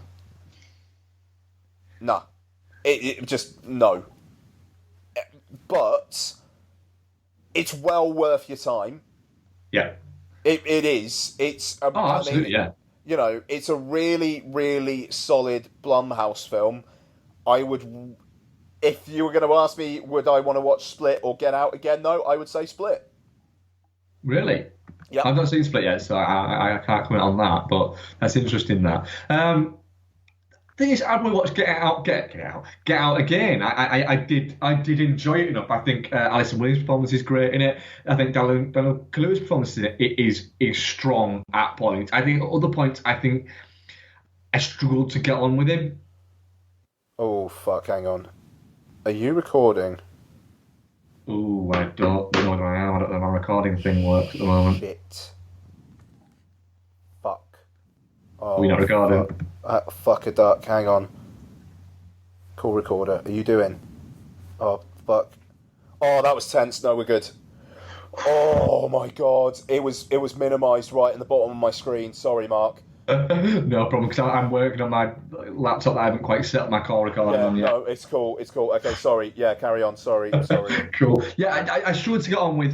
Nah. It just no. But it's well worth your time. Yeah. It is. It's absolutely, yeah. You know, it's a really, really solid Blumhouse film. I would, if you were going to ask me, would I want to watch Split or Get Out again? No, I would say Split. Really? Yeah. I've not seen Split yet, so I can't comment on that. But that's interesting. That. Thing is, I'd watch Get Out again. I did enjoy it enough. I think Alison Williams' performance is great in it. I think Daniel Kaluuya's performance in it is strong at points. I think at other points, I struggled to get on with him. Oh fuck! Hang on, are you recording? Ooh, I don't know whether I am. I don't know if my recording thing works at the moment. Shit. Fuck. Oh, are we not recording? Fuck a duck, hang on. Call recorder, are you doing? Oh, fuck. Oh, that was tense. No, we're good. Oh my god. It was minimised right in the bottom of my screen. Sorry, Mark. No problem, because I'm working on my laptop that I haven't quite set my call recording on yet. No, it's cool. Okay, sorry. Yeah, carry on. Sorry. Cool. Yeah, I struggled to get on with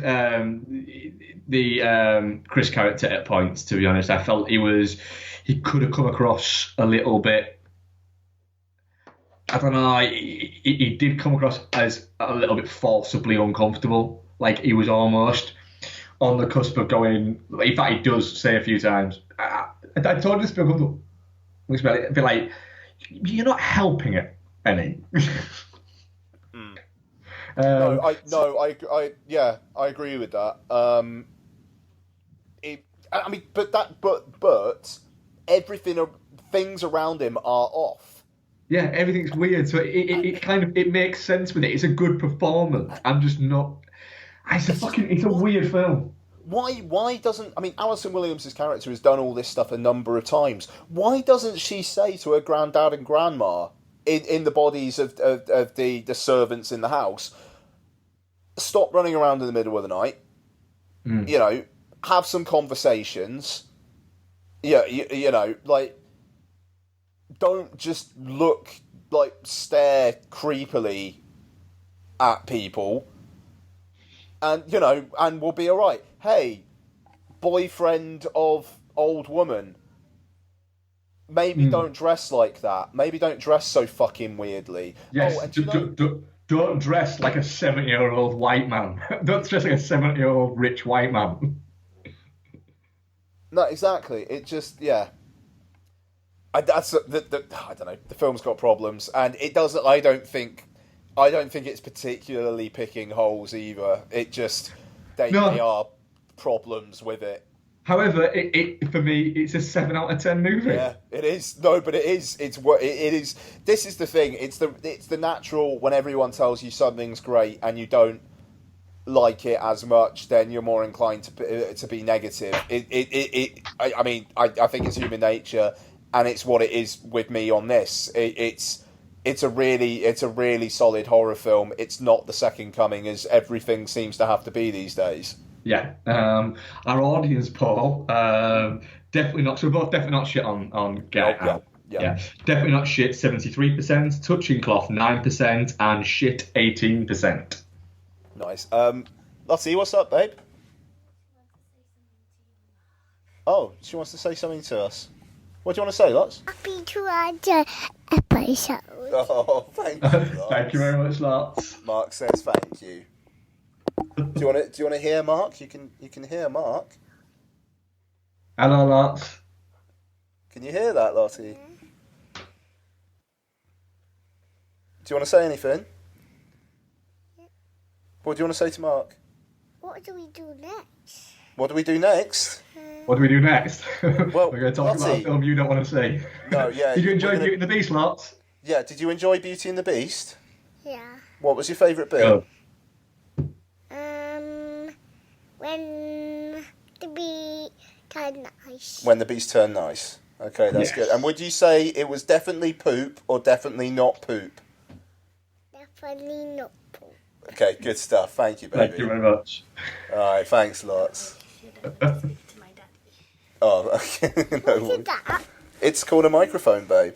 the Chris character at points, to be honest. I felt he could have come across a little bit, I don't know, he did come across as a little bit forcibly uncomfortable. Like he was almost on the cusp of going, in fact he does say a few times, I told you this feel uncomfortable. It's a bit like, you're not helping it any. No, Um, I agree with that. I mean, but everything, things around him are off. yeah, everything's weird. So it kind of it makes sense with it. It's a good performance. I'm just not. It's just It's a what weird film. why doesn't I mean Alison Williams' character has done all this stuff a number of times. Why doesn't she say to her granddad and grandma in the bodies of the servants in the house, stop running around in the middle of the night, you know, have some conversations. Yeah, you know, like don't just stare creepily at people and and we'll be all right. Hey, boyfriend of old woman, maybe don't dress like that. Maybe don't dress so fucking weirdly. Yes, Oh, and you know, don't dress like a 70-year-old white man. Don't dress like a 70-year-old rich white man. no, exactly. It just, yeah. That's I don't know. The film's got problems, and it doesn't. I don't think it's particularly picking holes either. It just they are problems with it. However, it for me, it's a 7 out of 10 movie. Yeah, it is. No, but it is. It's what it is. This is the thing. It's the natural when everyone tells you something's great and you don't like it as much, then you're more inclined to be negative. I mean, I think it's human nature, and it's what it is with me on this. It's a really solid horror film. It's not the second coming as everything seems to have to be these days. Yeah. Our audience poll, definitely not. So we're both definitely not shit on Get Out. Yeah. Definitely not shit 73%, touching cloth 9%, and shit 18%. Nice. Lottie, what's up, babe? Oh, she wants to say something to us. What do you want to say, Lots? Happy to add episode. Oh, thank you, Lots. Thank you very much, Lots. Mark says thank you. Do you want to hear Mark? You can hear Mark. Hello, Lots. Can you hear that, Lottie? Do you want to say anything? What do you want to say to Mark? What do we do next? What do we do next? What do we do next? Well, we're going to talk about a film you don't want to see. No, yeah. Did you enjoy Beauty and the Beast, Lots? Yeah, did you enjoy Beauty and the Beast? Yeah. What was your favourite bit? Good. When the bee turned nice. When the Beast turned nice. Okay, that's good. And would you say it was definitely poop or definitely not poop? Definitely not poop. Okay, good stuff. Thank you, baby. Thank you very much. All right, thanks lots. Oh, okay. No, What is that? it's called a microphone, babe.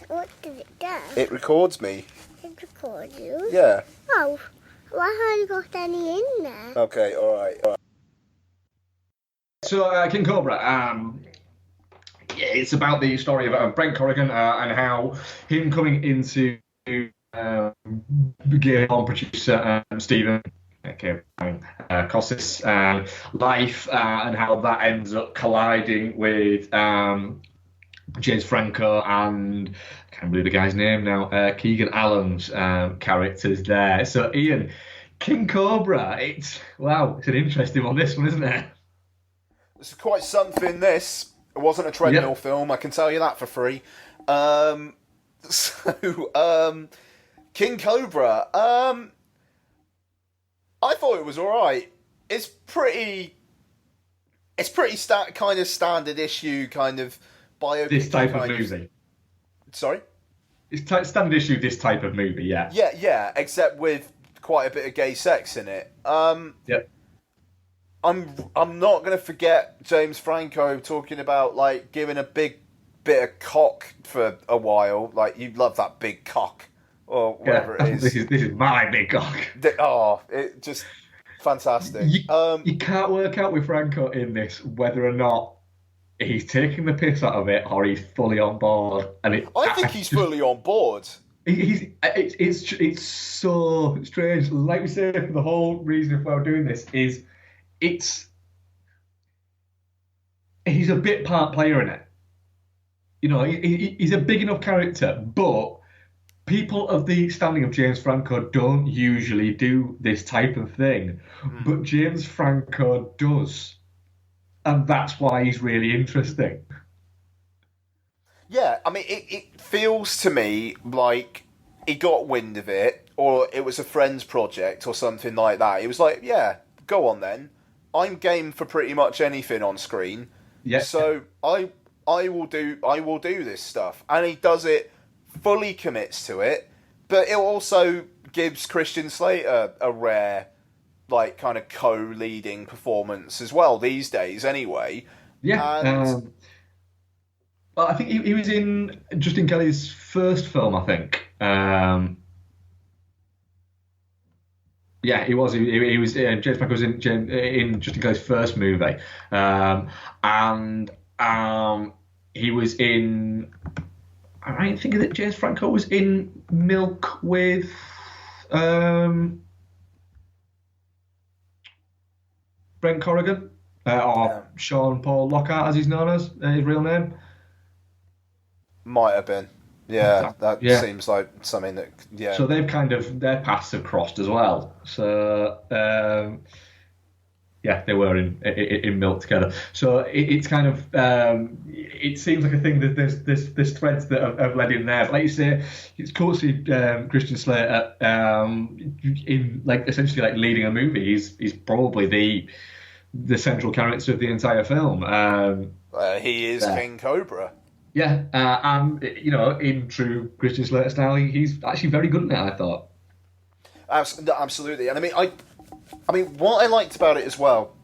What does it do? It records me. It records you? Yeah. Oh, why haven't you got any in there? Okay, all right. So, King Cobra, yeah, it's about the story of Brent Corrigan and how him coming into Game On producer Stephen Cossis life and how that ends up colliding with James Franco and I can't believe the guy's name now, Keegan Allen's characters there. So Ian, King Cobra, it's an interesting one, this one, isn't it? It's quite something, this. It wasn't a treadmill film, I can tell you that for free. King Cobra, I thought it was alright. It's pretty kind of standard issue, kind of biopic. This type of movie. Sorry? It's standard issue, this type of movie, yeah. Yeah, except with quite a bit of gay sex in it. Yep. I'm not going to forget James Franco talking about, like, giving a big bit of cock for a while. Like, you love that big cock, or whatever it is. This is my big cock. It just fantastic. You can't work out with Franco in this whether or not he's taking the piss out of it or he's fully on board. And I think he's fully on board. It's so strange. Like we said, the whole reason why we're doing this is he's a bit part player in it. You know, he's a big enough character, but people of the standing of James Franco don't usually do this type of thing, but James Franco does, and that's why he's really interesting. Yeah, I mean, it feels to me like he got wind of it, or it was a friend's project, or something like that. He was like, "Yeah, go on then. I'm game for pretty much anything on screen, Yeah, so I will do this stuff." And he does it, fully commits to it, but it also gives Christian Slater a rare, like, kind of co-leading performance as well these days, anyway. yeah. And Well, I think he was in Justin Kelly's first film, I think. Yeah, he was. He was. James Franco was in Justin Kelly's first movie, and he was in. I think that James Franco was in Milk with Brent Corrigan, or Sean Paul Lockhart, as he's known as his real name. might have been. Yeah, that Yeah. seems like something that. Yeah. So they've kind of their paths have crossed as well. So yeah, they were in Milk together. So it's kind of it seems like a thing that there's threads that have led in there. But like you say, it's cool to see Christian Slater in like essentially like leading a movie. He's probably the central character of the entire film. He is King Cobra. Yeah, and in true Christian Slater style, he's actually very good at it, I thought. Absolutely, and I mean, what I liked about it as well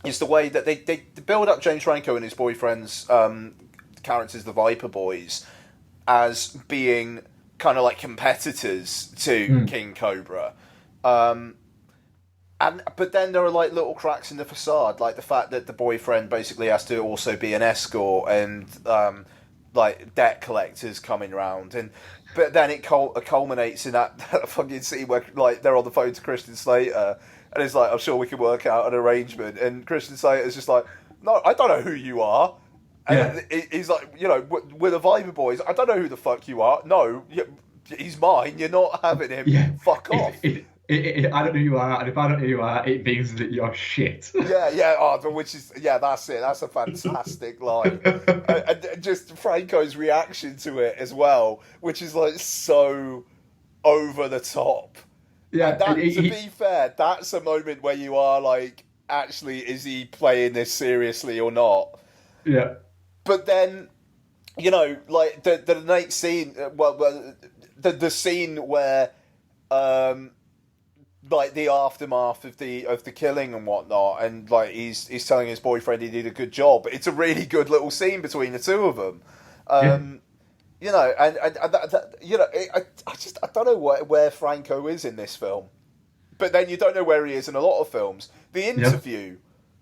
is the way that they build up James Franco and his boyfriend's characters, the Viper Boys, as being kind of like competitors to King Cobra. But then there are like little cracks in the facade, like the fact that the boyfriend basically has to also be an escort, and like debt collectors coming round, but then it culminates in that fucking scene where like they're on the phone to Christian Slater, and it's like, "I'm sure we can work out an arrangement," and Christian Slater's just like, "No, I don't know who you are." And he's like, "We're the Viper Boys. I don't know who the fuck you are. No, he's mine. You're not having him. Yeah. Fuck off." I don't know who you are, and if I don't know who you are, it means that you're shit. Yeah. That's it. That's a fantastic line. And just Franco's reaction to it as well, which is like so over the top. Yeah. To be fair, that's a moment where you are like, actually, is he playing this seriously or not? Yeah. But then, like the night scene. The scene where, like the aftermath of the killing and whatnot, and like he's telling his boyfriend he did a good job. It's a really good little scene between the two of them. I don't know where Franco is in this film, but then you don't know where he is in a lot of films. The Interview,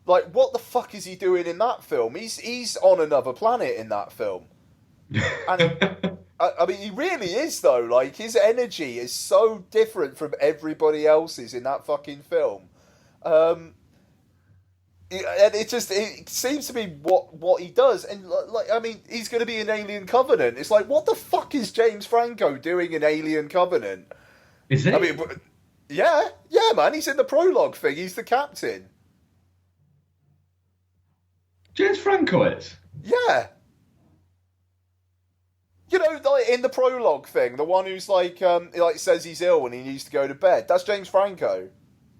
like what the fuck is he doing in that film? He's on another planet in that film, and I mean he really is though. Like his energy is so different from everybody else's in that fucking film. And it seems to be what he does, and like I mean, he's going to be in Alien Covenant. It's like, what the fuck is James Franco doing in Alien Covenant? Is it? I mean, yeah, man. He's in the prologue thing. He's the captain. James Franco is? Yeah. Like in the prologue thing, the one who's like says he's ill and he needs to go to bed. That's James Franco.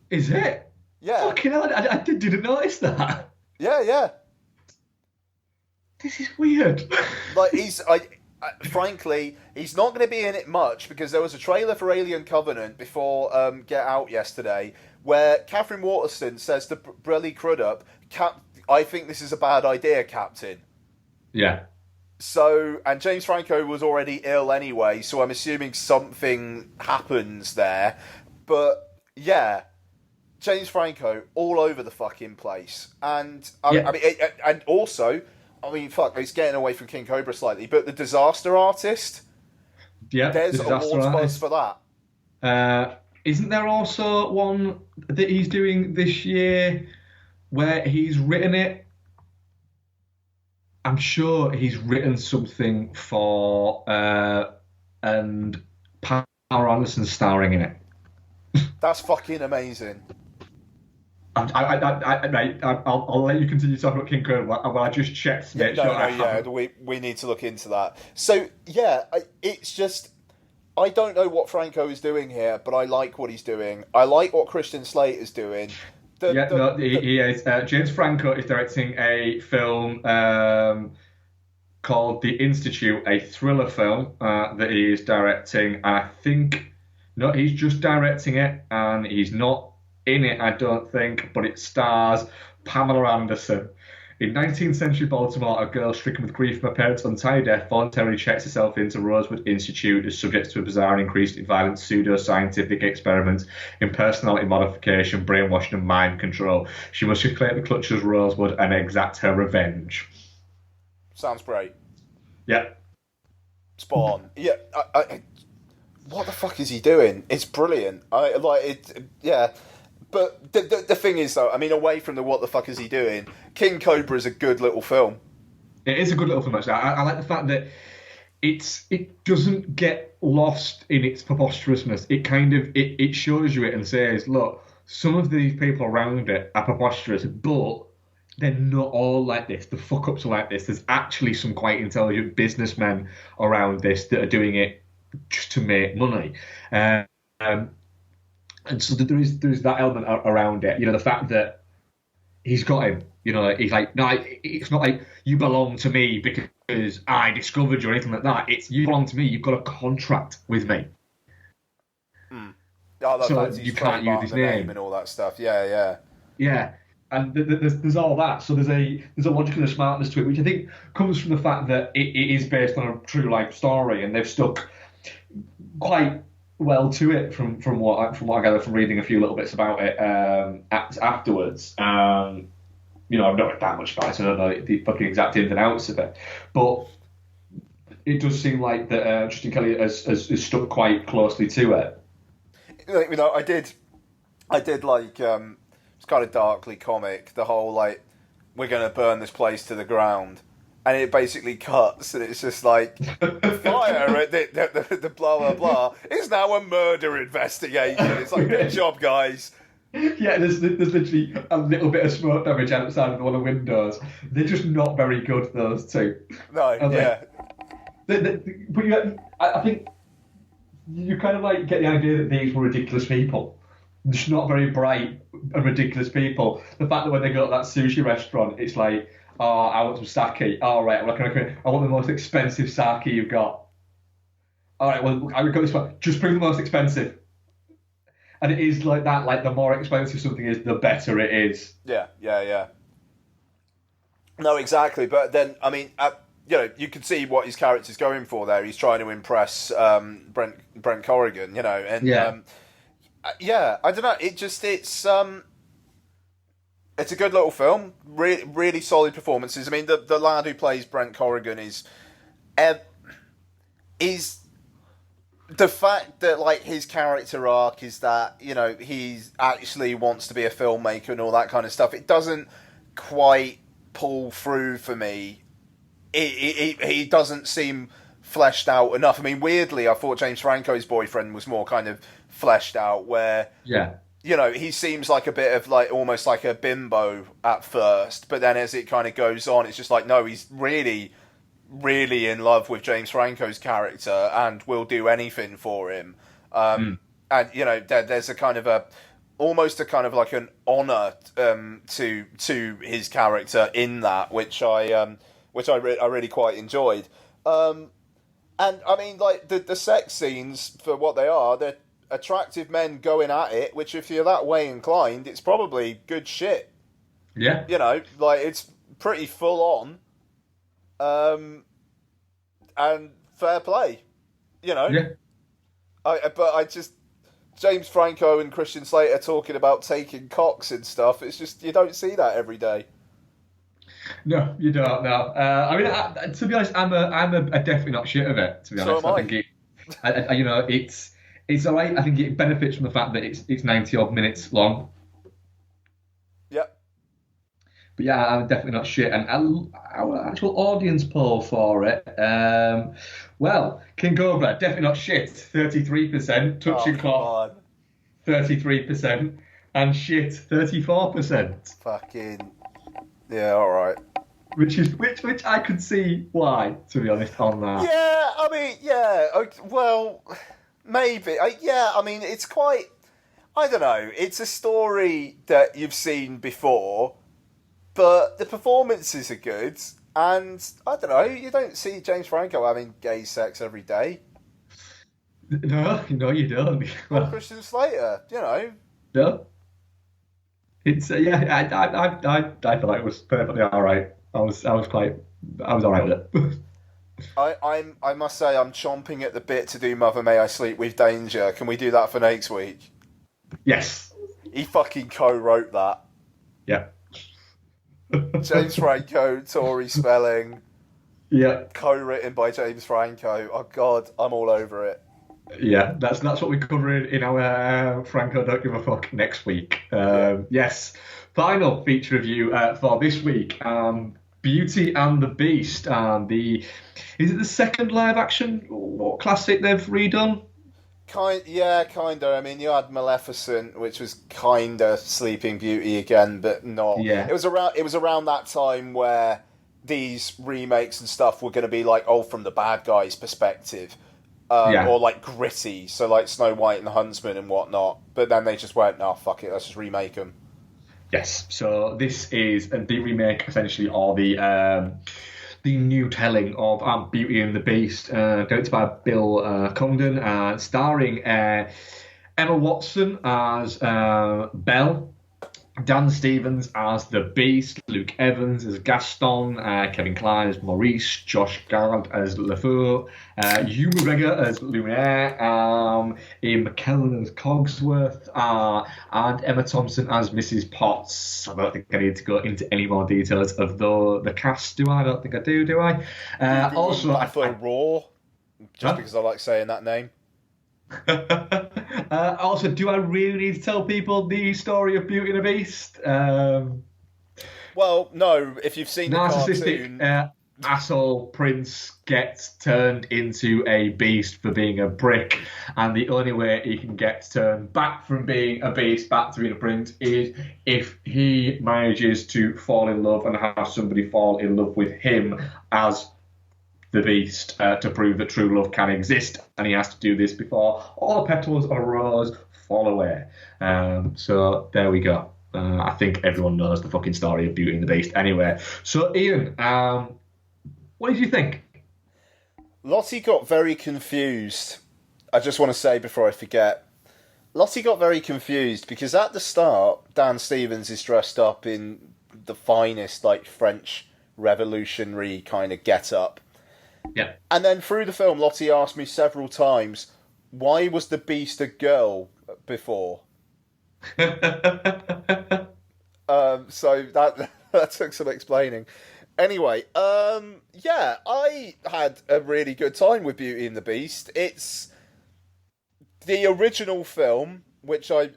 Is it? Yeah. Fucking hell, I didn't notice that. Yeah. This is weird. Like frankly, he's not going to be in it much, because there was a trailer for Alien Covenant before Get Out yesterday where Catherine Waterston says to Bradley Crudup, "I think this is a bad idea, Captain." Yeah. So, and James Franco was already ill anyway, so I'm assuming something happens there. But yeah, James Franco all over the fucking place, and I mean, and also, I mean, fuck, it's getting away from King Cobra slightly, but the Disaster Artist, there's awards buzz for that. Isn't there also one that he's doing this year where he's written it? I'm sure he's written something for and Pamela Anderson starring in it. That's fucking amazing. I'll let you continue talking about King Kong while I just checked to Yeah, make sure I yeah. haven't. We need to look into that. So yeah, it's just I don't know what Franco is doing here, but I like what he's doing. I like what Christian Slater's doing. Yeah, no, he is. James Franco is directing a film called The Institute, a thriller film that he is directing. And I think, no, he's just directing it, and he's not in it, I don't think, but it stars Pamela Anderson. In 19th century Baltimore, a girl stricken with grief from her parents' untimely death voluntarily checks herself into Rosewood Institute as subject to a bizarre and increasingly violent pseudo-scientific experiment in personality modification, brainwashing, and mind control. She must reclaim the clutches of Rosewood and exact her revenge. Sounds great. Yeah. Spot on. Yeah. What the fuck is he doing? It's brilliant. I like it. Yeah. But the thing is, though, I mean, away from the what the fuck is he doing, King Cobra is a good little film. It is a good little film, actually. I like the fact that it doesn't get lost in its preposterousness. It kind of it shows you it and says, look, some of these people around it are preposterous, but they're not all like this. The fuck ups are like this. There's actually some quite intelligent businessmen around this that are doing it just to make money. And so there's that element around it. You know, the fact that he's got him. You know, he's like, no, it's not like you belong to me because I discovered you or anything like that. It's you belong to me. You've got a contract with me. Oh, So you can't use his name and all that stuff. Yeah. Yeah, and there's all that. So there's a logic and a smartness to it, which I think comes from the fact that it is based on a true life story, and they've stuck quite well to it from what I gather from reading a few little bits about it afterwards. You know, I've not read that much about it, so I don't know the fucking exact ins and outs of it, but it does seem like that Justin Kelly has stuck quite closely to it. You know, I did like it's kind of darkly comic. The whole like we're gonna burn this place to the ground, and it basically cuts, and it's just like fire at the blah blah blah. It's now a murder investigation. It's like good job, guys. Yeah, there's literally a little bit of smoke damage outside of one of the windows. They're just not very good, those two. No, yeah. But I think you kind of like get the idea that these were ridiculous people. Just not very bright and ridiculous people. The fact that when they go to that sushi restaurant, it's like, oh, I want some sake. All right, I want the most expensive sake you've got. All right, well, I would go this one. Just bring the most expensive. And it is like that. Like the more expensive something is, the better it is. Yeah. No, exactly. But then, I mean, you know, you can see what his character's going for there. He's trying to impress Brent Corrigan, you know, and yeah, I don't know. It's a good little film. Really solid performances. I mean, the lad who plays Brent Corrigan is the fact that like his character arc is that, you know, he actually wants to be a filmmaker and all that kind of stuff. It doesn't quite pull through for me. He doesn't seem fleshed out enough. I mean, weirdly, I thought James Franco's boyfriend was more kind of fleshed out, where you know, he seems like a bit of like almost like a bimbo at first, but then as it kind of goes on, it's just like, no, he's really in love with James Franco's character and will do anything for him. And you know, there's a kind of almost a kind of like an honor to his character in that, which I really quite enjoyed. And I mean, like the sex scenes, for what they are, they're attractive men going at it, which if you're that way inclined, it's probably good shit. Yeah. You know, like it's pretty full on. And fair play, you know. Yeah. I just James Franco and Christian Slater talking about taking cocks and stuff. It's just you don't see that every day. No, you don't. No. I mean, to be honest, I'm a definitely not shit of it. To be honest, So am I. think you know, it's alright. I think it benefits from the fact that it's 90 odd minutes long. Yep. But yeah, I'm definitely not shit. And our actual audience poll for it, well, King Cobra, definitely not shit, 33%. Oh, Touching come Cloth, on. 33%. And shit, 34%. Fucking... Yeah, alright. Which I could see why, to be honest, on that. Yeah, I mean, yeah, well, maybe. Yeah, I mean, it's quite... I don't know. It's a story that you've seen before, but the performances are good. And, I don't know, you don't see James Franco having gay sex every day. No, you don't. Or Well, Christian Slater, you know. no. It's yeah. I feel like it was perfectly all right. I was all right with it. I must say, I'm chomping at the bit to do Mother May I Sleep with Danger. Can we do that for next week? Yes. He fucking co-wrote that. Yeah. James Franco, Tori Spelling, Yeah. co-written by James Franco. Oh God, I'm all over it. Yeah. That's what we're covering in our Franco Don't Give a Fuck next week. Yeah. Yes. Final feature review for this week. Beauty and the Beast. Is it the second live action classic they've redone? Kinda. I mean, you had Maleficent, which was kinda Sleeping Beauty again, but not. Yeah. It was around that time where these remakes and stuff were going to be like, from the bad guy's perspective, or like gritty, so like Snow White and the Huntsman and whatnot. But then they just went, no, fuck it, let's just remake them. Yes. So this is the remake, essentially, or the new telling of Beauty and the Beast, directed by Bill Condon, starring Emma Watson as Belle, Dan Stevens as the Beast, Luke Evans as Gaston, Kevin Kline as Maurice, Josh Gad as LeFou, Hugh McGregor as Lumiere, Ian McKellen as Cogsworth, and Emma Thompson as Mrs. Potts. I don't think I need to go into any more details of the cast, do I? I don't think I do I? Also, I thought Raw, just Huh? because I like saying that name. Also, do I really need to tell people the story of Beauty and the Beast? Well, no, if you've seen the Narcissistic cartoon... asshole prince gets turned into a beast for being a brick, and the only way he can get turned back from being a beast back to being a prince is if he manages to fall in love and have somebody fall in love with him as the Beast, to prove that true love can exist, and he has to do this before all the petals of a rose fall away. So there we go. I think everyone knows the fucking story of Beauty and the Beast anyway. So Ian, what did you think? Lottie got very confused. I just want to say before I forget, Lottie got very confused because at the start, Dan Stevens is dressed up in the finest, like, French revolutionary kind of get-up. Yeah. And then through the film, Lottie asked me several times, why was the Beast a girl before? So that took some explaining. Anyway, yeah, I had a really good time with Beauty and the Beast. It's the original film, which I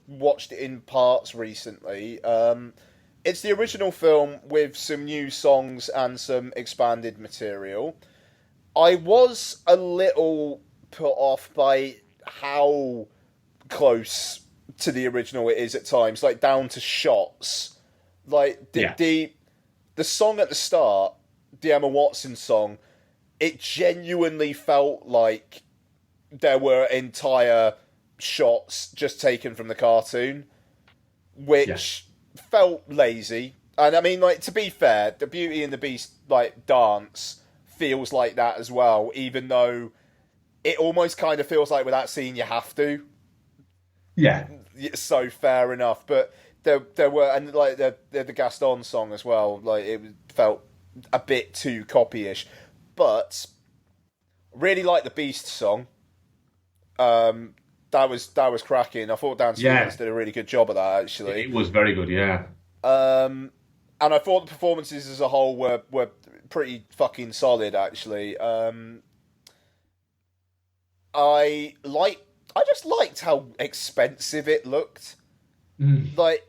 watched in parts recently. It's the original film with some new songs and some expanded material. I was a little put off by how close to the original it is at times, like down to shots. Like the song at the start, the Emma Watson song, it genuinely felt like there were entire shots just taken from the cartoon, which felt lazy. And I mean, like, to be fair, the Beauty and the Beast, like, dance feels like that as well, even though it almost kind of feels like with that scene you have to. Yeah. So fair enough. But there were, and like the Gaston song as well, like, it felt a bit too copyish. But really like the Beast song. That was cracking. I thought Dan Stevens did a really good job of that, actually. It was very good, yeah. And I thought the performances as a whole were pretty fucking solid, actually. I just liked how expensive it looked. Like,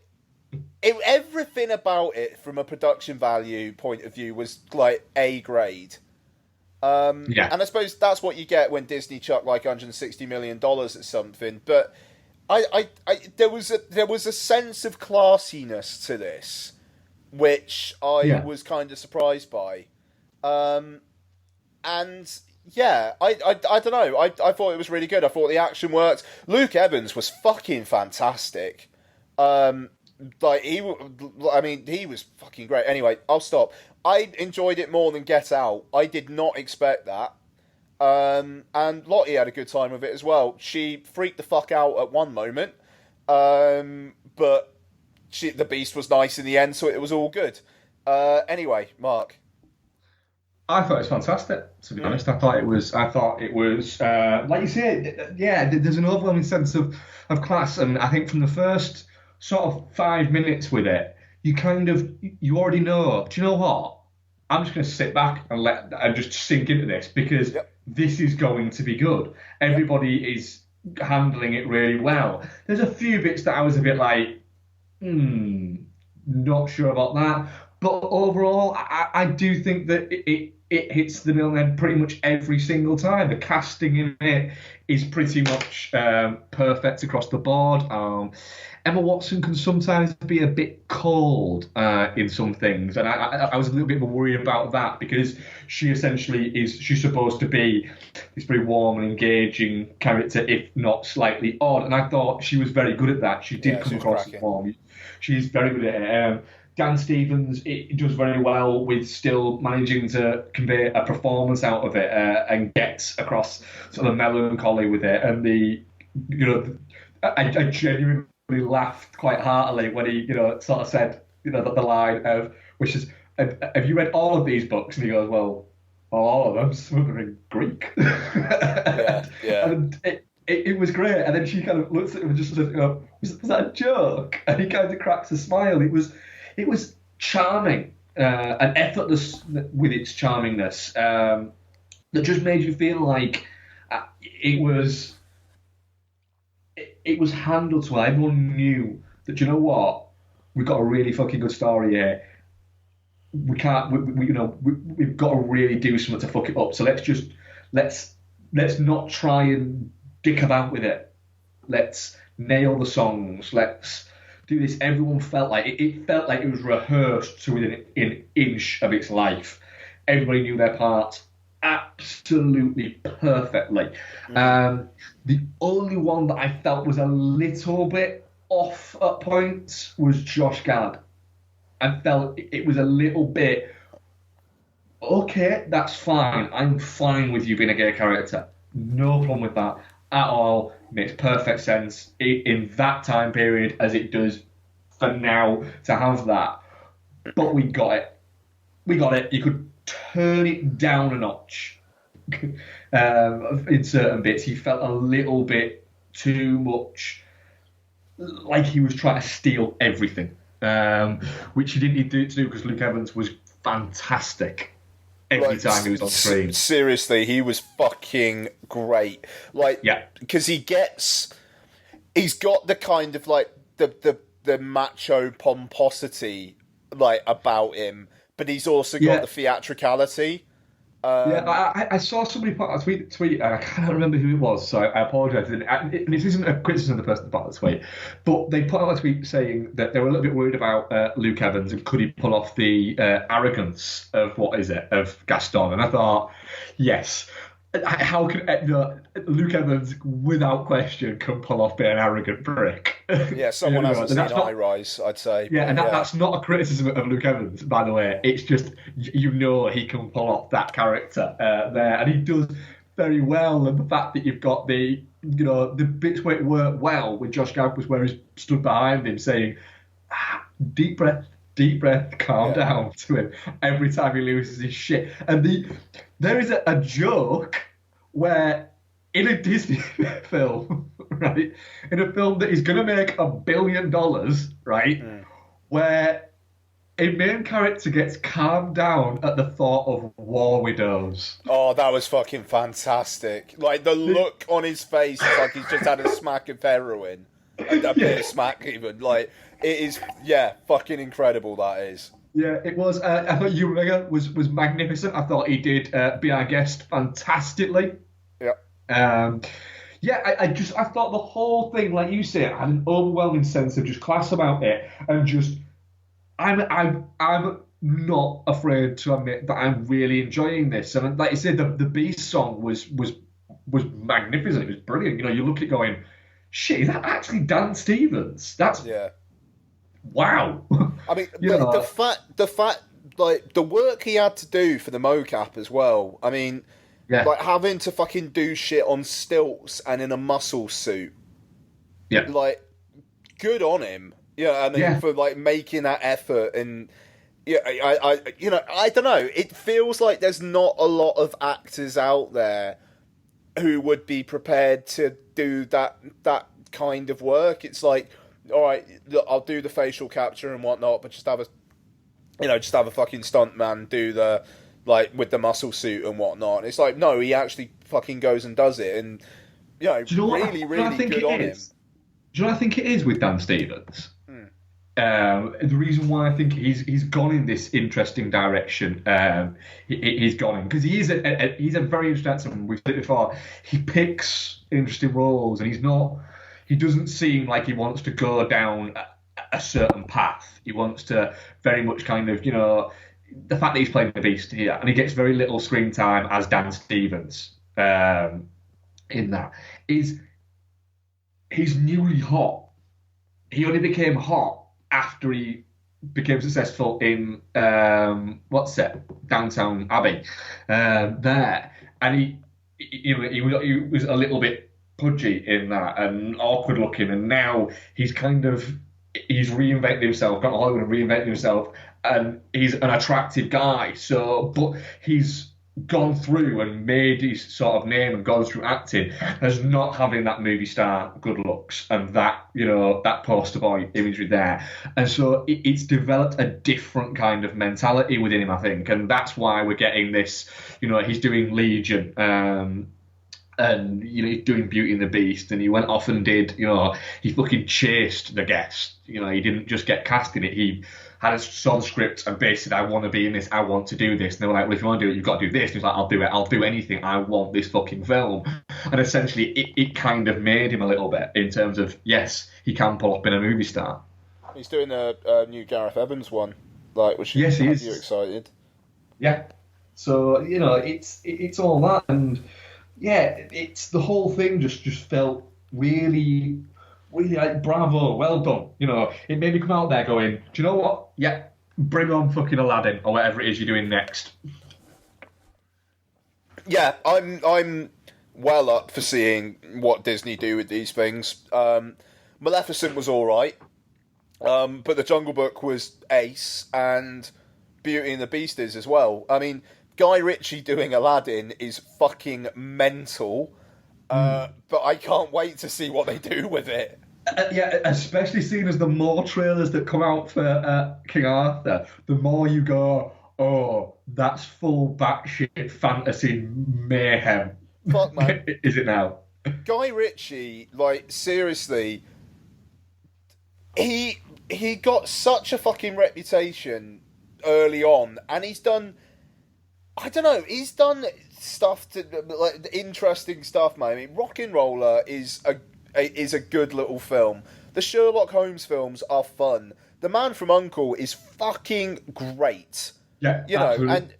everything about it from a production value point of view was like A grade. And I suppose that's what you get when Disney chuck like $160 million at something. But there was a sense of classiness to this, which I was kind of surprised by. And yeah, I don't know. I thought it was really good. I thought the action worked. Luke Evans was fucking fantastic. He was fucking great. Anyway, I'll stop. I enjoyed it more than Get Out. I did not expect that. And Lottie had a good time with it as well. She freaked the fuck out at one moment, but the beast was nice in the end, so it was all good. Anyway, Mark. I thought it was fantastic, to be honest. I thought it was like you said, there's an overwhelming sense of class, and I think from the first sort of 5 minutes with it, you already know, do you know what? I'm just going to sit back and just sink into this, because this is going to be good. Everybody is handling it really well. There's a few bits that I was a bit like, not sure about that. But overall, I do think that it hits the nail on the head pretty much every single time. The casting in it is pretty much perfect across the board. Emma Watson can sometimes be a bit cold in some things, and I was a little bit worried about that, because she's supposed to be this very warm and engaging character, if not slightly odd, and I thought she was very good at that. She did come across as warm. She's very good at it. Dan Stevens, it does very well with still managing to convey a performance out of it and gets across sort of melancholy with it. And I genuinely laughed quite heartily when he, sort of said, the line of, which is, have you read all of these books? And he goes, well, all of them, some of them are in Greek. Yeah. And it was great. And then she kind of looks at him and just says, was that a joke? And he kind of cracks a smile. It was charming and effortless with its charmingness that just made you feel like it was handled well. Everyone knew that, you know what, we've got a really fucking good story here. We've got to really do something to fuck it up. So let's not try and dick about with it. Let's nail the songs. Let's do this. Everyone felt like it felt like it was rehearsed to within an inch of its life. Everybody knew their parts absolutely perfectly. The only one that I felt was a little bit off at points was Josh Gad. I felt it was a little bit, okay, that's fine. I'm fine with you being a gay character. No problem with that at all. Makes perfect sense in that time period, as it does for now to have that. But we got it. You could turn it down a notch in certain bits. He felt a little bit too much like he was trying to steal everything, which he didn't need to do, because Luke Evans was fantastic every time he was on screen. Seriously, he was fucking great. Because he's got the kind of like the macho pomposity about him, but he's also got the theatricality. I saw somebody put out a tweet, and I can't remember who it was, so I apologise. And this isn't a criticism of the person that put out the tweet, but they put out a tweet saying that they were a little bit worried about Luke Evans and could he pull off the arrogance of Gaston. And I thought, yes. How can Luke Evans, without question, can pull off being an arrogant prick? Yeah, someone hasn't seen High Rise, I'd say. Yeah, and that's not a criticism of Luke Evans, by the way. It's just, he can pull off that character there, and he does very well. And the fact that you've got the bits where it worked well with Josh Gad was where he stood behind him saying, deep breath, calm down to him every time he loses his shit. And there is a joke where in a Disney film, right, in a film that is going to make $1 billion, right, where a main character gets calmed down at the thought of war widows. Oh, that was fucking fantastic. Like, the look on his face is like he's just had a smack of heroin. a bit of smack even. Like, it is, fucking incredible, that is. Yeah, it was. I thought Ewan McGregor was magnificent. I thought he did Be Our Guest fantastically. Yeah. I thought the whole thing, like you say, had an overwhelming sense of just class about it, and just I'm not afraid to admit that I'm really enjoying this. And like you said, the Beast song was magnificent. It was brilliant. You know, you look at it going, shit, is that actually Dan Stevens? That's wow. I mean, the fact, like the work he had to do for the mocap as well. I mean, like having to fucking do shit on stilts and in a muscle suit. Yeah, like good on him. Yeah, I mean, for like making that effort. And I don't know. It feels like there's not a lot of actors out there who would be prepared to do that kind of work. It's like, all right, look, I'll do the facial capture and whatnot, but just have a fucking stuntman do the, like, with the muscle suit and whatnot. And it's like, no, he actually fucking goes and does it, and really good on him. Do you know what I think it is with Dan Stevens? The reason why I think he's gone in this interesting direction, he's gone in because he's a very interesting actor. We've said it before. He picks interesting roles, and he doesn't seem like he wants to go down a certain path. He wants to very much kind of, the fact that he's playing the Beast here, and he gets very little screen time as Dan Stevens in that, is he's newly hot. He only became hot after he became successful in Downtown Abbey there, and he was a little bit pudgy in that and awkward looking, and now he's reinvented himself, got Hollywood and reinvented himself, and he's an attractive guy. So, but he's gone through and made his sort of name and gone through acting as not having that movie star good looks and that, that poster boy imagery there. And so it's developed a different kind of mentality within him, I think. And that's why we're getting this, he's doing Legion, and he's doing Beauty and the Beast, and he went off and did, he fucking chased The Guest. He didn't just get cast in it. He saw the script and basically, I want to be in this, I want to do this. And they were like, well, if you want to do it, you've got to do this. And he's like, I'll do it, I'll do anything, I want this fucking film. And essentially, it kind of made him a little bit in terms of, yes, he can pull up in a movie star. He's doing a new Gareth Evans one, which yes, he is. You excited? Yeah. So, it's all that, and it's the whole thing just felt really, really like, bravo, well done. It made me come out there going, do you know what? Yeah, bring on fucking Aladdin or whatever it is you're doing next. Yeah, I'm well up for seeing what Disney do with these things. Maleficent was all right, but The Jungle Book was ace, and Beauty and the Beast is as well. I mean, Guy Ritchie doing Aladdin is fucking mental, but I can't wait to see what they do with it. Especially seeing as the more trailers that come out for King Arthur, the more you go, oh, that's full batshit fantasy mayhem. Fuck, man. Is it now? Guy Ritchie, seriously, he got such a fucking reputation early on, and he's done, I don't know, he's done stuff interesting stuff, man. I mean, Rock'n'Roller is a good little film. The Sherlock Holmes films are fun. The Man from U.N.C.L.E. is fucking great. Yeah, absolutely.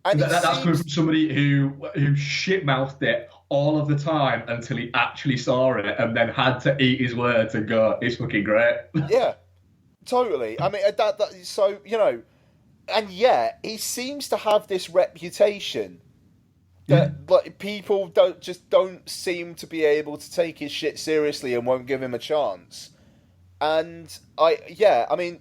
And that's coming from somebody who shit-mouthed it all of the time until he actually saw it and then had to eat his words and go, it's fucking great. Yeah, totally. I mean, so, and yet he seems to have this reputation that people don't seem to be able to take his shit seriously and won't give him a chance. And I mean,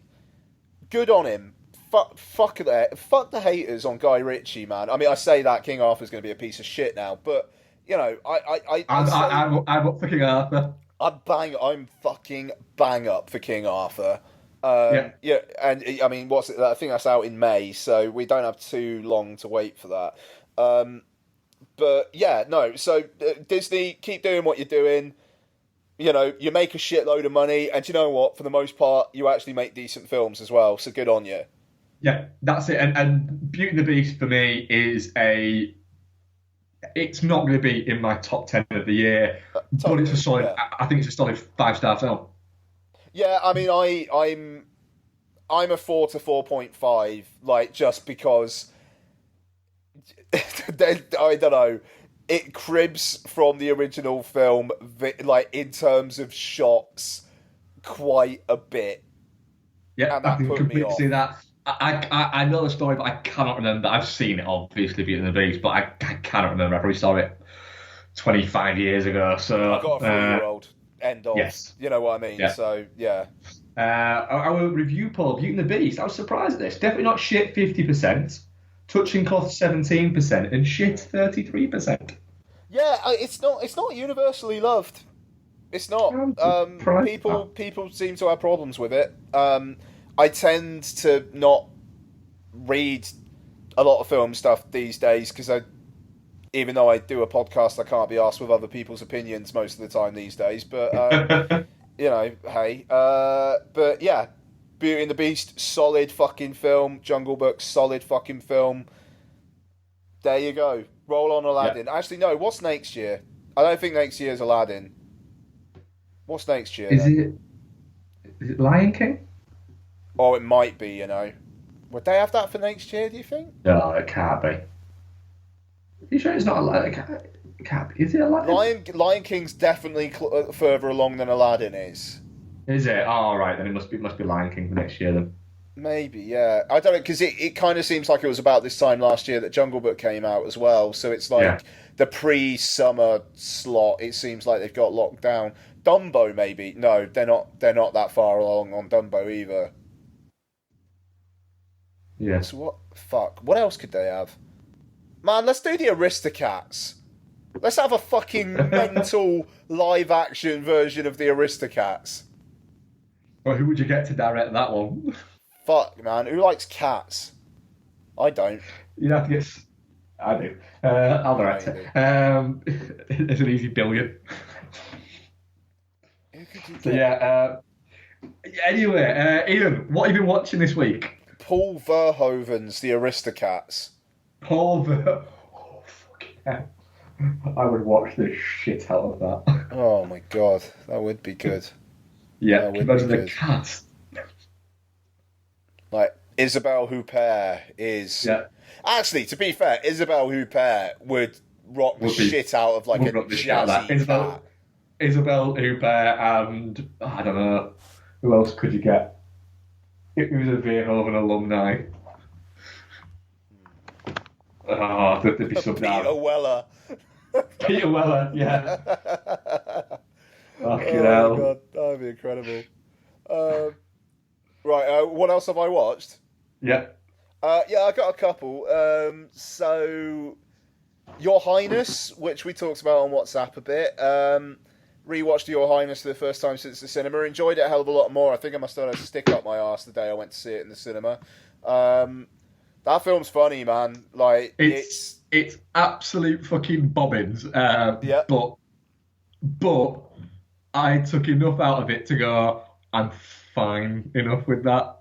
good on him. Fuck the haters on Guy Ritchie, man. I mean, I say that King Arthur's going to be a piece of shit now, but I'm up for King Arthur. I'm fucking bang up for King Arthur. And I mean, what's it? I think that's out in May, so we don't have too long to wait for that. But so Disney, keep doing what you're doing. you know, you make a shitload of money, and you know what? For the most part, you actually make decent films as well. So good on you. Yeah, that's it. And Beauty and the Beast for me is it's not going to be in my top 10 of the year, Totally, but it's a solid. yeah. I think it's a solid 5-star film. Yeah, I mean, I'm a 4 to 4.5, like, just because I don't know, it cribs from the original film, like, in terms of shots, quite a bit. Yeah, And that I can put me completely off. see that. I know the story, but I cannot remember. I've seen it, obviously, Beauty and the Beast, but I cannot remember. I probably saw it 25 years ago. So I've got a 3-year-old. End of. Yes. You know what I mean? Yeah. So, yeah. Our review poll, Beauty and the Beast, I was surprised at this. Definitely not shit, 50%. Touching cloth, 17%. And shit, 33%. Yeah, it's not universally loved. It's not. People seem to have problems with it. I tend to not read a lot of film stuff these days because even though I do a podcast, I can't be asked with other people's opinions most of the time these days. But you know, hey. But yeah, Beauty and the Beast, solid fucking film. Jungle Book, solid fucking film. There you go. Roll on Aladdin. Yeah. Actually, no. What's next year? I don't think next year's Aladdin. What's next year? Is it Lion King? Oh, it might be. You know, would they have that for next year? Do you think? No, it can't be. Are you sure it's not Aladdin? It can't be. Is it Aladdin? Lion King's definitely further along than Aladdin is. Is it? Oh, right. Then it must be Lion King for next year then. Maybe, yeah. I don't know, because it kind of seems like it was about this time last year that Jungle Book came out as well. So it's like the pre-summer slot. It seems like they've got locked down. Dumbo, maybe. No, they're not that far along on Dumbo either. Yeah. So what else could they have? Man, let's do the Aristocats. Let's have a fucking mental live-action version of the Aristocats. Well, who would you get to direct that one? Fuck, man. Who likes cats? I don't. You'd have to get... I do. I'll direct it. It's an easy billion. So yeah. Anyway, Ian, what have you been watching this week? Paul Verhoeven's The Aristocats. Oh, fucking hell. I would watch the shit out of that. Oh my god, that would be good. Yeah, imagine the cast. Like, Isabelle Huppert is... Yeah. Actually, to be fair, Isabelle Huppert would rock the shit out of like a jazzy cat. Isabelle Huppert and... I don't know. Who else could you get? It was a Verhoeven alumni. Oh, there'd be something out. Peter Weller. Peter Weller, yeah. Fucking Oh, hell. God, that would be incredible. Right, what else have I watched? Yeah. Yeah, I got a couple. So, Your Highness, which we talked about on WhatsApp a bit. Rewatched Your Highness for the first time since the cinema. Enjoyed it a hell of a lot more. I think I must have had a stick up my arse the day I went to see it in the cinema. That film's funny, man. Like it's absolute fucking bobbins. Yeah. But I took enough out of it to go, I'm fine enough with that.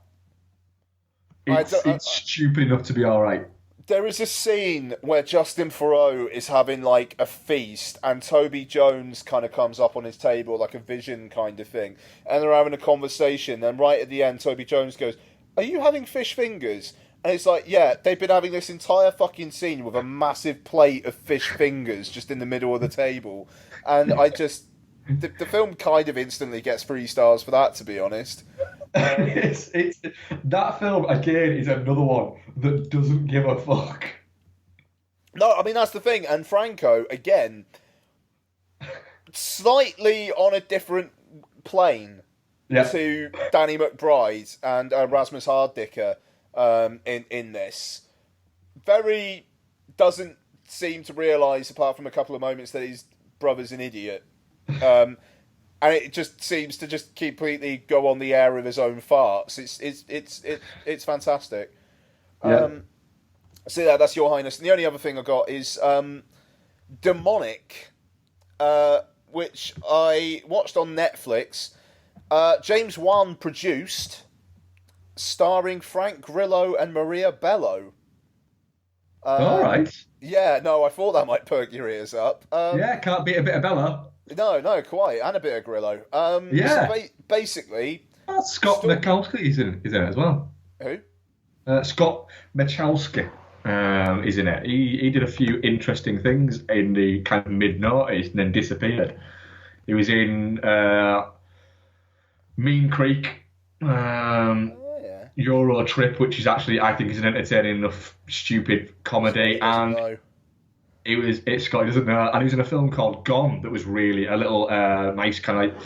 It's stupid enough to be alright. There is a scene where Justin Theroux is having like a feast and Toby Jones kind of comes up on his table, like a vision kind of thing, and they're having a conversation, and right at the end Toby Jones goes, "Are you having fish fingers?" And it's like, yeah, they've been having this entire fucking scene with a massive plate of fish fingers just in the middle of the table. And I just... The film kind of instantly gets 3 stars for that, to be honest. It's that film, again, is another one that doesn't give a fuck. No, I mean, that's the thing. And Franco, again, slightly on a different plane to Danny McBride and Rasmus Harddicker. In this, very doesn't seem to realise, apart from a couple of moments, that his brother's an idiot, and it just seems to just completely go on the air of his own farts. It's fantastic. Yeah. So yeah, that's Your Highness. And the only other thing I got is Demonic, which I watched on Netflix. James Wan produced, starring Frank Grillo and Maria Bello. All right. Yeah, no, I thought that might perk your ears up. Yeah, can't beat a bit of Bella. No, quite, and a bit of Grillo. Yeah. So basically... Scott Michalski is in it as well. Who? Scott Michalski is in it. He did a few interesting things in the kind of mid-noughties and then disappeared. He was in Mean Creek, Euro Trip, which is actually, I think, is an entertaining enough stupid comedy, and it's Scott doesn't know, and he was in a film called Gone that was really a little nice kind of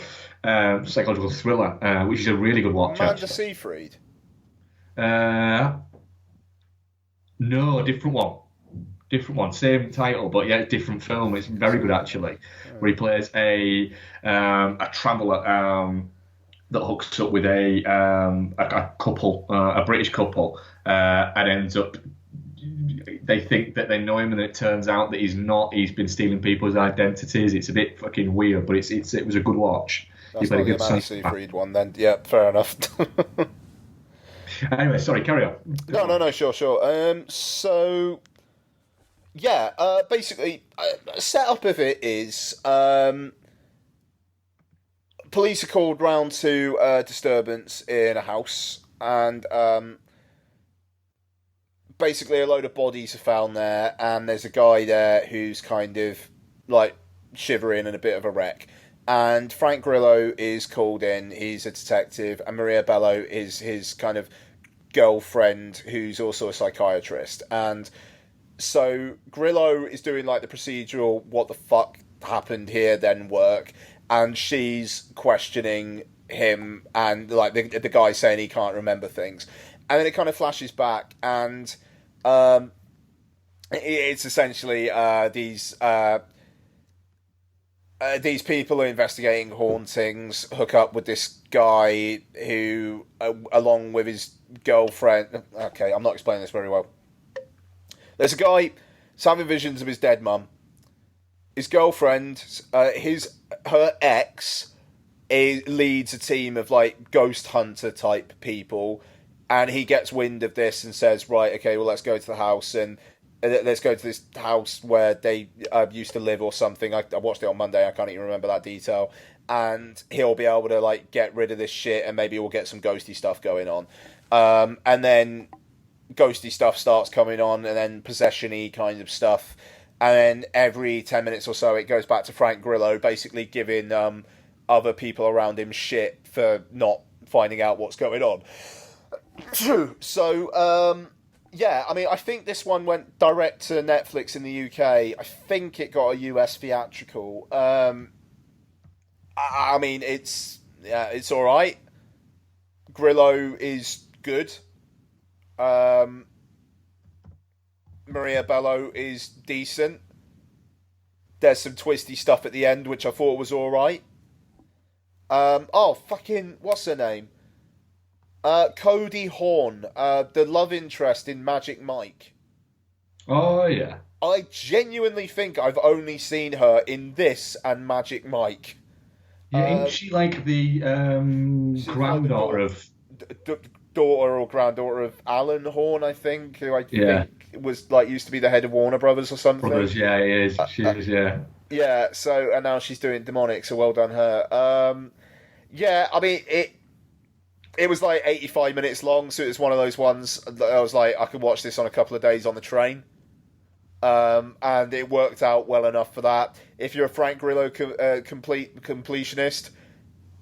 psychological thriller, which is a really good watch. Amanda Seyfried? No, different one, same title, but yeah, different film. It's very good actually, where he plays a traveller that hooks up with a couple, a British couple, and ends up. They think that they know him, and it turns out that he's not. He's been stealing people's identities. It's a bit fucking weird, but it was a good watch. That's not the Amanda Seyfried one, then. Yeah, fair enough. Anyway, sorry, carry on. No, sure. So, yeah, basically, setup of it is police are called round to a disturbance in a house, and basically a load of bodies are found there, and there's a guy there who's kind of like shivering and a bit of a wreck. And Frank Grillo is called in, he's a detective, and Maria Bello is his kind of girlfriend who's also a psychiatrist. And so Grillo is doing like the procedural what the fuck happened here then work, and she's questioning him, and like the guy saying he can't remember things. And then it kind of flashes back, and it's essentially these people are investigating hauntings, hook up with this guy who, along with his girlfriend... Okay, I'm not explaining this very well. There's a guy who's having visions of his dead mum. His girlfriend, her ex, leads a team of like ghost hunter type people, and he gets wind of this and says, right, okay, well, let's go to the house and let's go to this house where they used to live or something. I watched it on Monday. I can't even remember that detail. And he'll be able to like get rid of this shit, and maybe we'll get some ghosty stuff going on. And then ghosty stuff starts coming on, and then possession-y kind of stuff. And then every 10 minutes or so, it goes back to Frank Grillo, basically giving other people around him shit for not finding out what's going on. So, yeah, I mean, I think this one went direct to Netflix in the UK. I think it got a US theatrical. I mean, it's all right. Grillo is good. Maria Bello is decent. There's some twisty stuff at the end, which I thought was all right. What's her name? Cody Horn, the love interest in Magic Mike. Oh, yeah. I genuinely think I've only seen her in this and Magic Mike. Yeah, isn't she like the granddaughter of... Daughter or granddaughter of Alan Horn, I think, who I think was like used to be the head of Warner Brothers or something. Brothers, yeah, he is. She is, yeah. Yeah, so, and now she's doing Demonic, so well done her. Yeah, I mean, it was like 85 minutes long, so it was one of those ones that I was like, I could watch this on a couple of days on the train. And it worked out well enough for that. If you're a Frank Grillo completionist,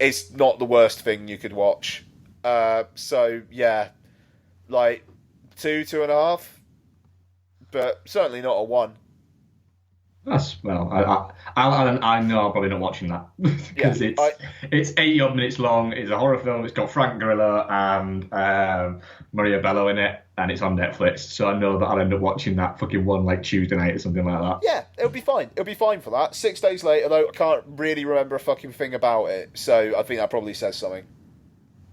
it's not the worst thing you could watch. So, yeah, like 2.5, but certainly not a 1. That's, well, I know I'm probably not watching that because it's 80-odd minutes long. It's a horror film. It's got Frank Grillo and Maria Bello in it, and it's on Netflix. So I know that I'll end up watching that fucking one like Tuesday night or something like that. Yeah, it'll be fine. It'll be fine for that. 6 days later, though, I can't really remember a fucking thing about it. So I think that probably says something.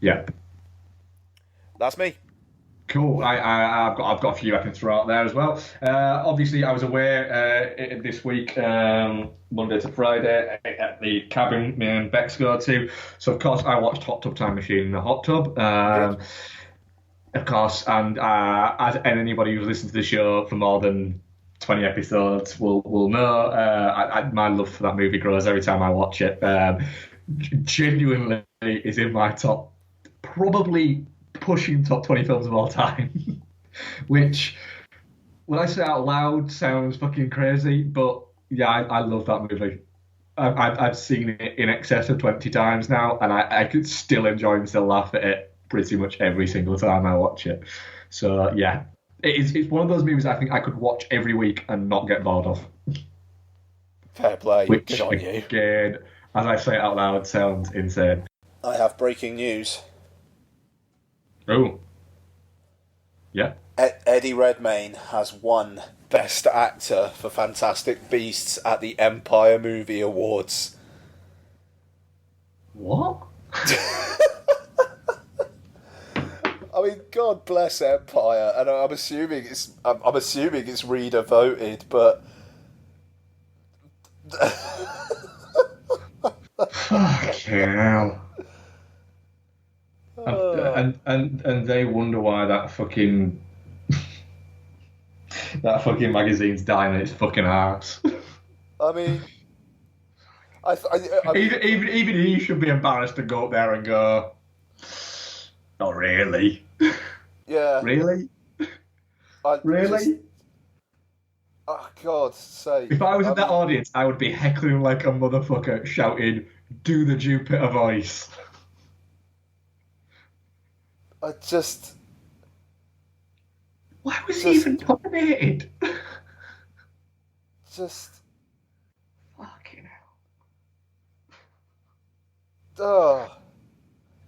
Yeah. That's me. Cool. I've got a few I can throw out there as well. Obviously, I was away this week, Monday to Friday, at the cabin me and Bex go to. So of course, I watched Hot Tub Time Machine in the hot tub. Of course, and as anybody who's listened to the show for more than 20 episodes will know, my love for that movie grows every time I watch it. Genuinely is in my top, probably pushing top 20 films of all time. Which, when I say out loud, sounds fucking crazy, but yeah, I love that movie. I've seen it in excess of 20 times now, and I could still enjoy and still laugh at it pretty much every single time I watch it. So yeah, it's one of those movies I think I could watch every week and not get bored of. Fair play. Which, good on you. Again, as I say it out loud, sounds insane. I have breaking news. Oh. Yeah. Eddie Redmayne has won Best Actor for Fantastic Beasts at the Empire Movie Awards. What? I mean, God bless Empire, and I'm assuming it's reader voted, but fucking hell. And they wonder why that fucking magazine's dying in its fucking arse. I mean, even he should be embarrassed to go up there and go, not really. Yeah. Really? Really? Oh, God's sake. If I was in that audience, I would be heckling like a motherfucker, shouting, "Do the Jupiter voice." I just... Why was he even nominated? Just... Fucking hell. Oh.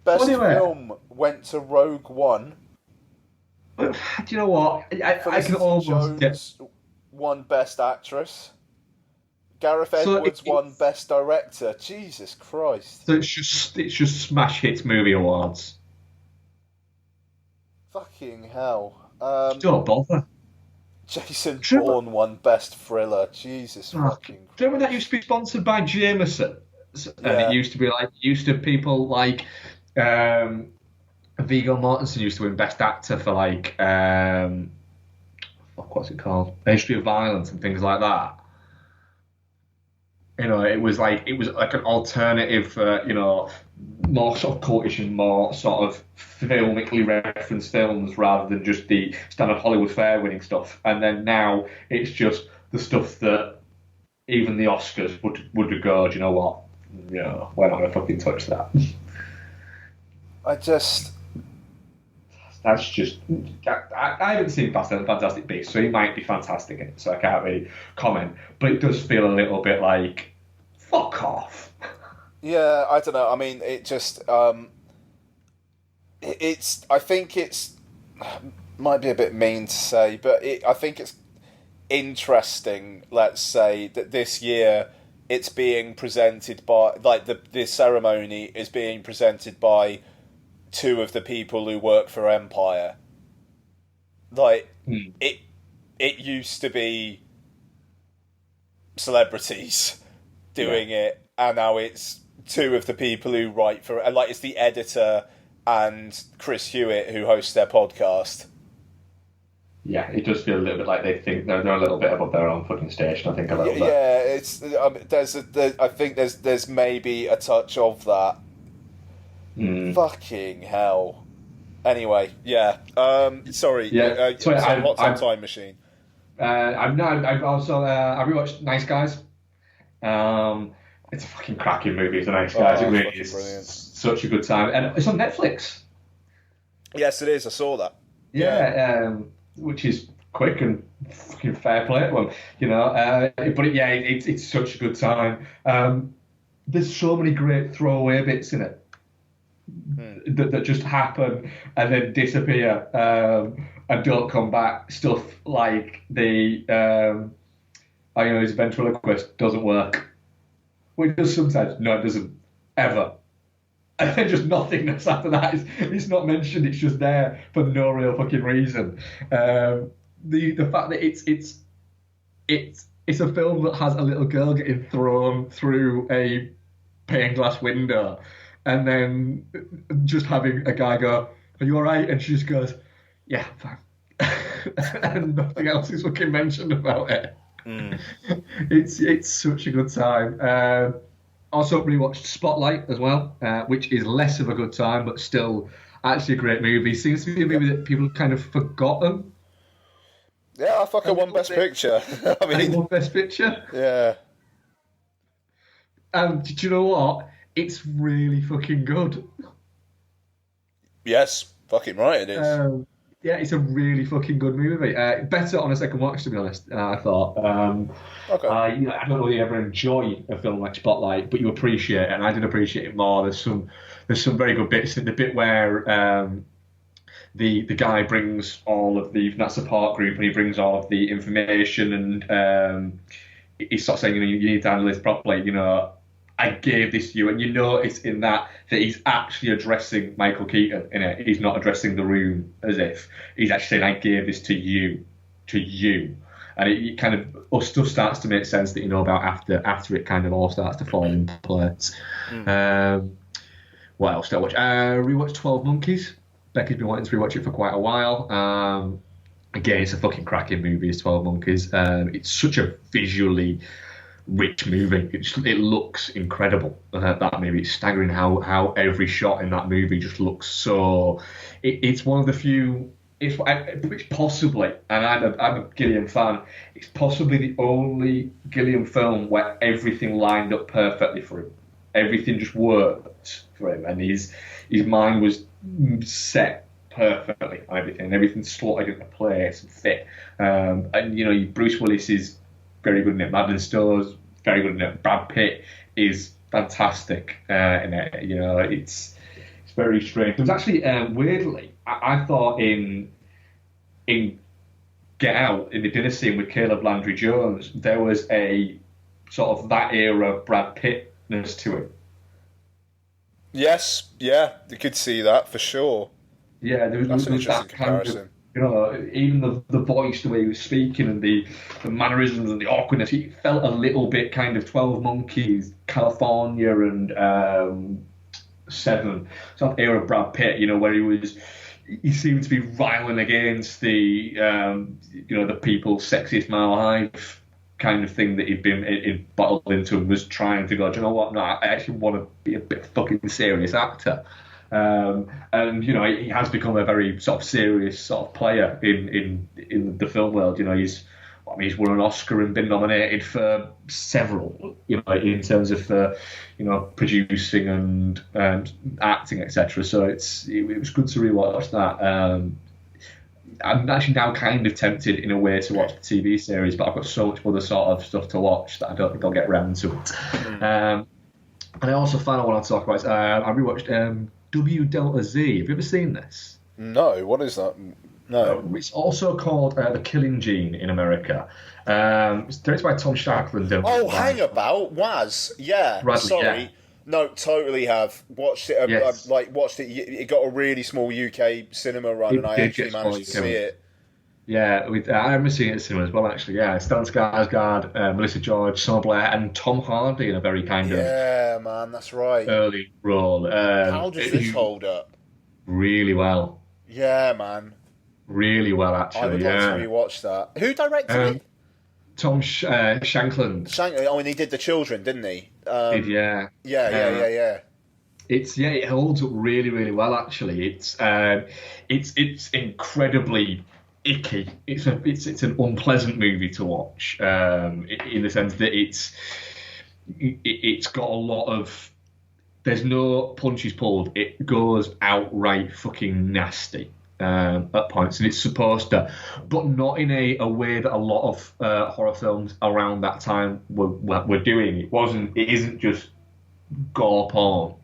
Best Anyway. film went to Rogue One. Do you know what? I can almost Jones won Best Actress. Gareth Edwards won Best Director. Jesus Christ. So it's just smash hits movie awards. Fucking hell. Don't bother. Jason Bourne won Best Thriller. Jesus fucking Christ. Do you remember that used to be sponsored by Jameson? And it used to be people like Viggo Mortensen used to win Best Actor for what's it called? History of Violence and things like that. You know, it was like an alternative, more sort of cultish and more sort of filmically referenced films rather than just the standard Hollywood fair winning stuff. And then now it's just the stuff that even the Oscars would go, do you know what? Yeah, we're not gonna fucking touch that. That's just... I haven't seen Fantastic Beasts, so he might be fantastic in it, so I can't really comment. But it does feel a little bit like, fuck off. Yeah, I don't know. I mean, it just... it's... I think it's... Might be a bit mean to say, but I think it's interesting, let's say, that this year it's being presented by... this ceremony is being presented by two of the people who work for Empire. It used to be celebrities doing it, and now it's two of the people who write for... And it's the editor and Chris Hewitt who host their podcast. Yeah, it does feel a little bit like they think they're a little bit above their own fucking station. I think a little bit. Yeah, it's. I think there's maybe a touch of that. Fucking hell. Anyway, yeah. Sorry. Yeah. What's on Time Machine? I've also I rewatched Nice Guys. It's a fucking cracking movie. It's a Nice Guys. It really is brilliant. Such a good time, and it's on Netflix. Yes, it is. I saw that. Yeah. Which is quick and fucking fair play to them, it's such a good time. There's so many great throwaway bits in it that just happen and then disappear and don't come back. Stuff like his ventriloquist doesn't work. Well, it does sometimes. No, it doesn't. Ever. and then just nothingness after that. It's not mentioned. It's just there for no real fucking reason. The fact that it's a film that has a little girl getting thrown through a pane glass window, and then just having a guy go, "Are you all right?" And she just goes, "Yeah, I'm fine," and nothing else is fucking mentioned about it. It's such a good time. Also rewatched Spotlight as well, which is less of a good time, but still actually a great movie. Seems to be a movie that people have kind of forgotten. Yeah, I fucking won Best Picture. I mean, won Best Picture. Yeah. And do you know what? It's really fucking good. Yes, fucking right it is. Yeah, it's a really fucking good movie. Better on a second watch, to be honest. I thought. Okay. I don't know whether you ever enjoy a film like Spotlight, but you appreciate it, and I did appreciate it more. There's some very good bits. The bit where the guy brings all of that support group, and he brings all of the information, and he starts saying, you need to handle this properly. I gave this to you, and you notice in that he's actually addressing Michael Keaton in it. He's not addressing the room as if he's actually saying, I gave this to you, and it kind of stuff starts to make sense that you know about after it kind of all starts to fall into place. What else did I watch? Rewatched 12 Monkeys. Becky's been wanting to rewatch it for quite a while. Again, it's a fucking cracking movie, it's 12 Monkeys. It's such a visually rich movie. It looks incredible. That movie, it's staggering how every shot in that movie just looks so. It's one of the few. It's possibly, and I'm a Gilliam fan. It's possibly the only Gilliam film where everything lined up perfectly for him. Everything just worked for him, and his mind was set perfectly on everything, and everything slotted into place and fit. And Bruce Willis is very good in it. Madeline Stowe's very good in it. Brad Pitt is fantastic in it. It's very strange. There was actually weirdly, I thought in Get Out, in the dinner scene with Caleb Landry Jones, there was a sort of that era Brad Pittness to him. Yes, yeah, you could see that for sure. Yeah, that's an interesting comparison. Even the voice, the way he was speaking, and the mannerisms and the awkwardness, he felt a little bit kind of 12 Monkeys, California, and Seven. Sort of era Brad Pitt, where he seemed to be riling against the the people's sexiest man alive kind of thing that he'd been bottled into, and was trying to go, do you know what? No, I actually want to be a bit fucking serious actor. And he has become a very sort of serious sort of player in the film world. He's won an Oscar and been nominated for several. In terms of producing and acting, etc. So it was good to rewatch that. I'm actually now kind of tempted in a way to watch the TV series, but I've got so much other sort of stuff to watch that I don't think I'll get around to it. And I also found I want to talk about. I rewatched W Delta Z. Have you ever seen this? No. What is that? No. It's also called The Killing Gene in America. It's directed by Tom Shackland. Oh, hang about Waz. Yeah. Bradley, sorry. yeah. No, totally have watched it. Yes. Watched it. It got a really small UK cinema run, and I actually managed to see it. Yeah, I remember seeing it at cinema as well. Actually, yeah, Stellan Skarsgård, Melissa George, Summer Blair, and Tom Hardy in a very kind of man, that's right, early role. How does this hold up? Really well. Yeah, man. Really well, actually. I would like to rewatch that. Who directed it? Tom Shankland. Oh, and he did The Children, didn't he? Yeah. Yeah. It holds up really, really well. Actually, it's incredibly icky. It's an unpleasant movie to watch. In the sense that it's got a lot of. There's no punches pulled. It goes outright fucking nasty. At points, and it's supposed to, but not in a way that a lot of horror films around that time were doing. It isn't just gore porn.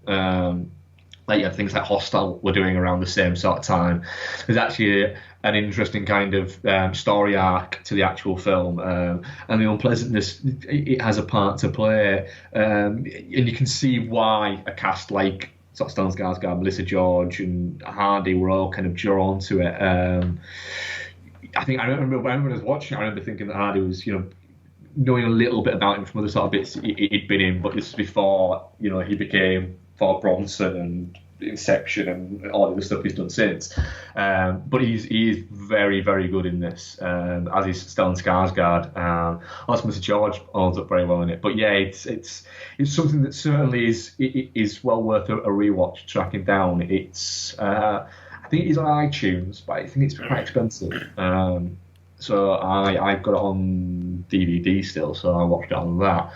Like things like Hostel were doing around the same sort of time. There's actually an interesting kind of story arc to the actual film, and the unpleasantness it has a part to play, and you can see why a cast like sort of Stellan Skarsgård, Melissa George, and Hardy were all kind of drawn to it. I think I remember when I was watching it, I remember thinking that Hardy was, knowing a little bit about him from other sort of bits he'd been in, but this was before, he became Thor Bronson and Inception and all the other stuff he's done since. But he is very, very good in this, as is Stellan Skarsgård. Also, Mr. George holds up very well in it. But yeah, it's something that certainly is well worth a rewatch, tracking down. It's I think it's on iTunes, but I think it's quite expensive. So I've got it on DVD still, so I watched it on that.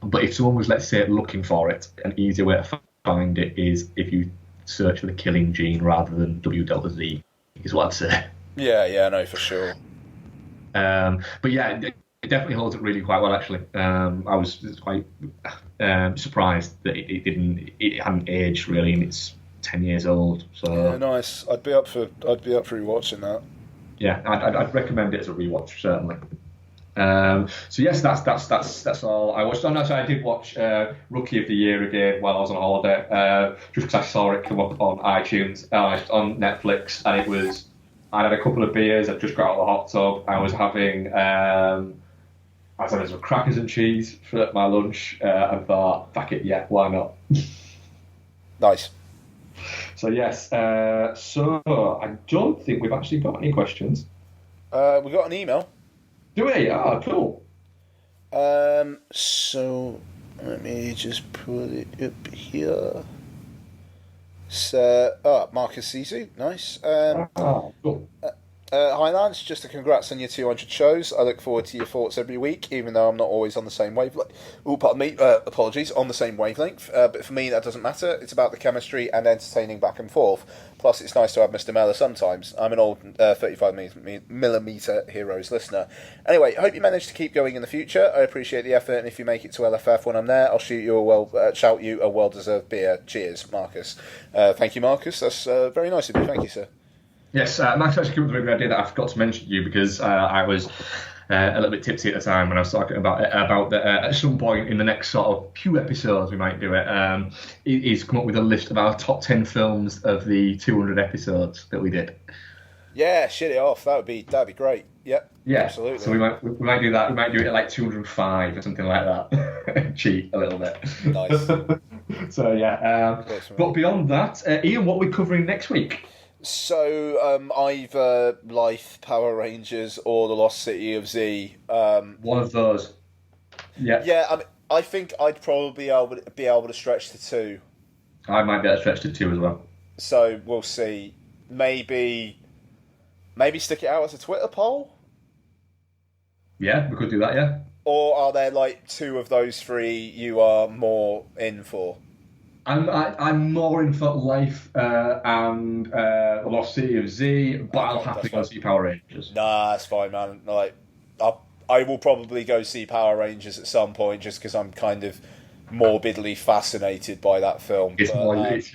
But if someone was, let's say, looking for it, an easier way to find it is if you search for the killing gene rather than W delta Z, is what I'd say. Yeah, no, for sure. But yeah, it definitely holds up really quite well, actually. I was quite surprised that it hadn't aged really, and it's 10 years old. So yeah, nice. I'd be up for rewatching that. Yeah, I'd recommend it as a rewatch, certainly. So yes, that's all I watched. Oh no, so I did watch Rookie of the Year again while I was on holiday, just because I saw it come up on iTunes, on Netflix, and I had a couple of beers. I just got out of the hot tub. I was having some crackers and cheese for my lunch, and thought, fuck it, yeah, why not? Nice. So yes, so I don't think we've actually got any questions. We got an email. Do we? Ah, cool. So let me just put it up here. So, Marcus Sisu, nice. Cool. Hi Lance, just a congrats on your 200 shows. I look forward to your thoughts every week, even though I'm not always on the same wavelength. Oh, pardon me, apologies, on the same wavelength. But for me, that doesn't matter. It's about the chemistry and entertaining back and forth. Plus, it's nice to have Mr. Mellor sometimes. I'm an old 35mm Heroes listener. Anyway, I hope you manage to keep going in the future. I appreciate the effort, and if you make it to LFF when I'm there, I'll shout you a well-deserved beer. Cheers, Marcus. Thank you, Marcus. That's very nice of you. Thank you, sir. Yes, Max actually came up with the idea that I forgot to mention to you because I was a little bit tipsy at the time when I was talking about that at some point in the next sort of few episodes we might do it. He's come up with a list of our top 10 films of the 200 episodes that we did. Yeah, shit it off. That'd be great. Yep. Yeah, absolutely. So we might do that. We might do it at like 205 or something like that. Cheat a little bit. Nice. So yeah, but beyond that, Ian, what are we covering next week? So, either Life, Power Rangers, or The Lost City of Z. One of those. Yeah. Yeah, I think I'd probably be able to stretch to 2. I might be able to stretch to 2 as well. So, we'll see. Maybe stick it out as a Twitter poll? Yeah, we could do that, yeah. Or are there, like, 2 of those 3 you are more in for? I'm more in for Life and The Lost City of Z, but I'll have to go see Power Rangers. Nah, that's fine, man. Like, I will probably go see Power Rangers at some point, just because I'm kind of morbidly fascinated by that film. It was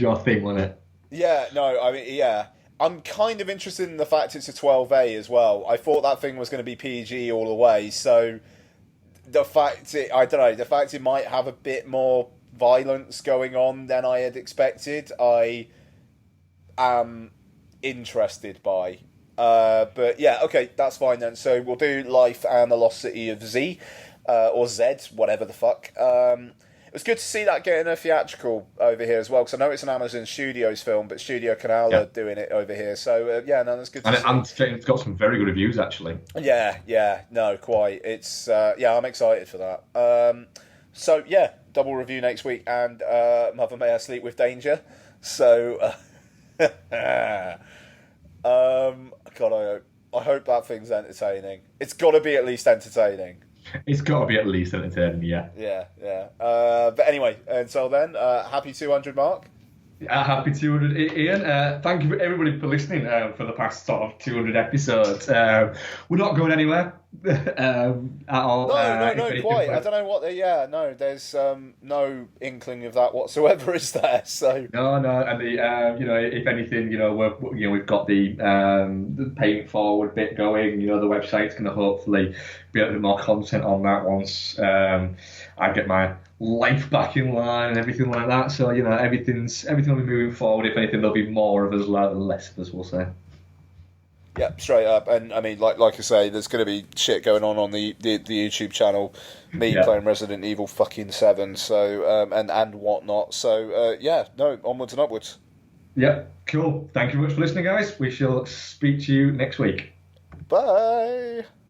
your thing, wasn't it? Yeah, no, I mean, yeah. I'm kind of interested in the fact it's a 12A as well. I thought that thing was going to be PG all the way, so the fact it might have a bit more violence going on than I had expected, I am interested by. But yeah, okay, that's fine then. So we'll do Life and the Lost City of Z, or Z, whatever the fuck. It was good to see that getting a theatrical over here as well, because I know it's an Amazon Studios film, but Studio Canal are doing it over here. So yeah, no, that's good to see. And it's got some very good reviews, actually. Yeah, no, quite. It's I'm excited for that. So yeah, double review next week, and Mother May I Sleep with Danger. So, God, I hope that thing's entertaining. It's got to be at least entertaining. It's got to be at least entertaining, yeah. Yeah. But anyway, until then, happy 200, Mark. Happy 200, Ian. Thank you everybody for listening for the past sort of 200 episodes. We're not going anywhere. at all. No, quite. I don't know what. No, there's no inkling of that whatsoever, is there? So no, and the if anything, we've got the paying forward bit going. The website's going to hopefully be a bit more content on that once I get my life back in line and everything like that. So everything will be moving forward. If anything, there'll be more of us rather than less of us, we'll say. Yeah, straight up. And I mean, like I say, there's going to be shit going on the YouTube channel. Me playing Resident Evil fucking 7, so and whatnot. So onwards and upwards. Yeah, cool. Thank you very much for listening, guys. We shall speak to you next week. Bye.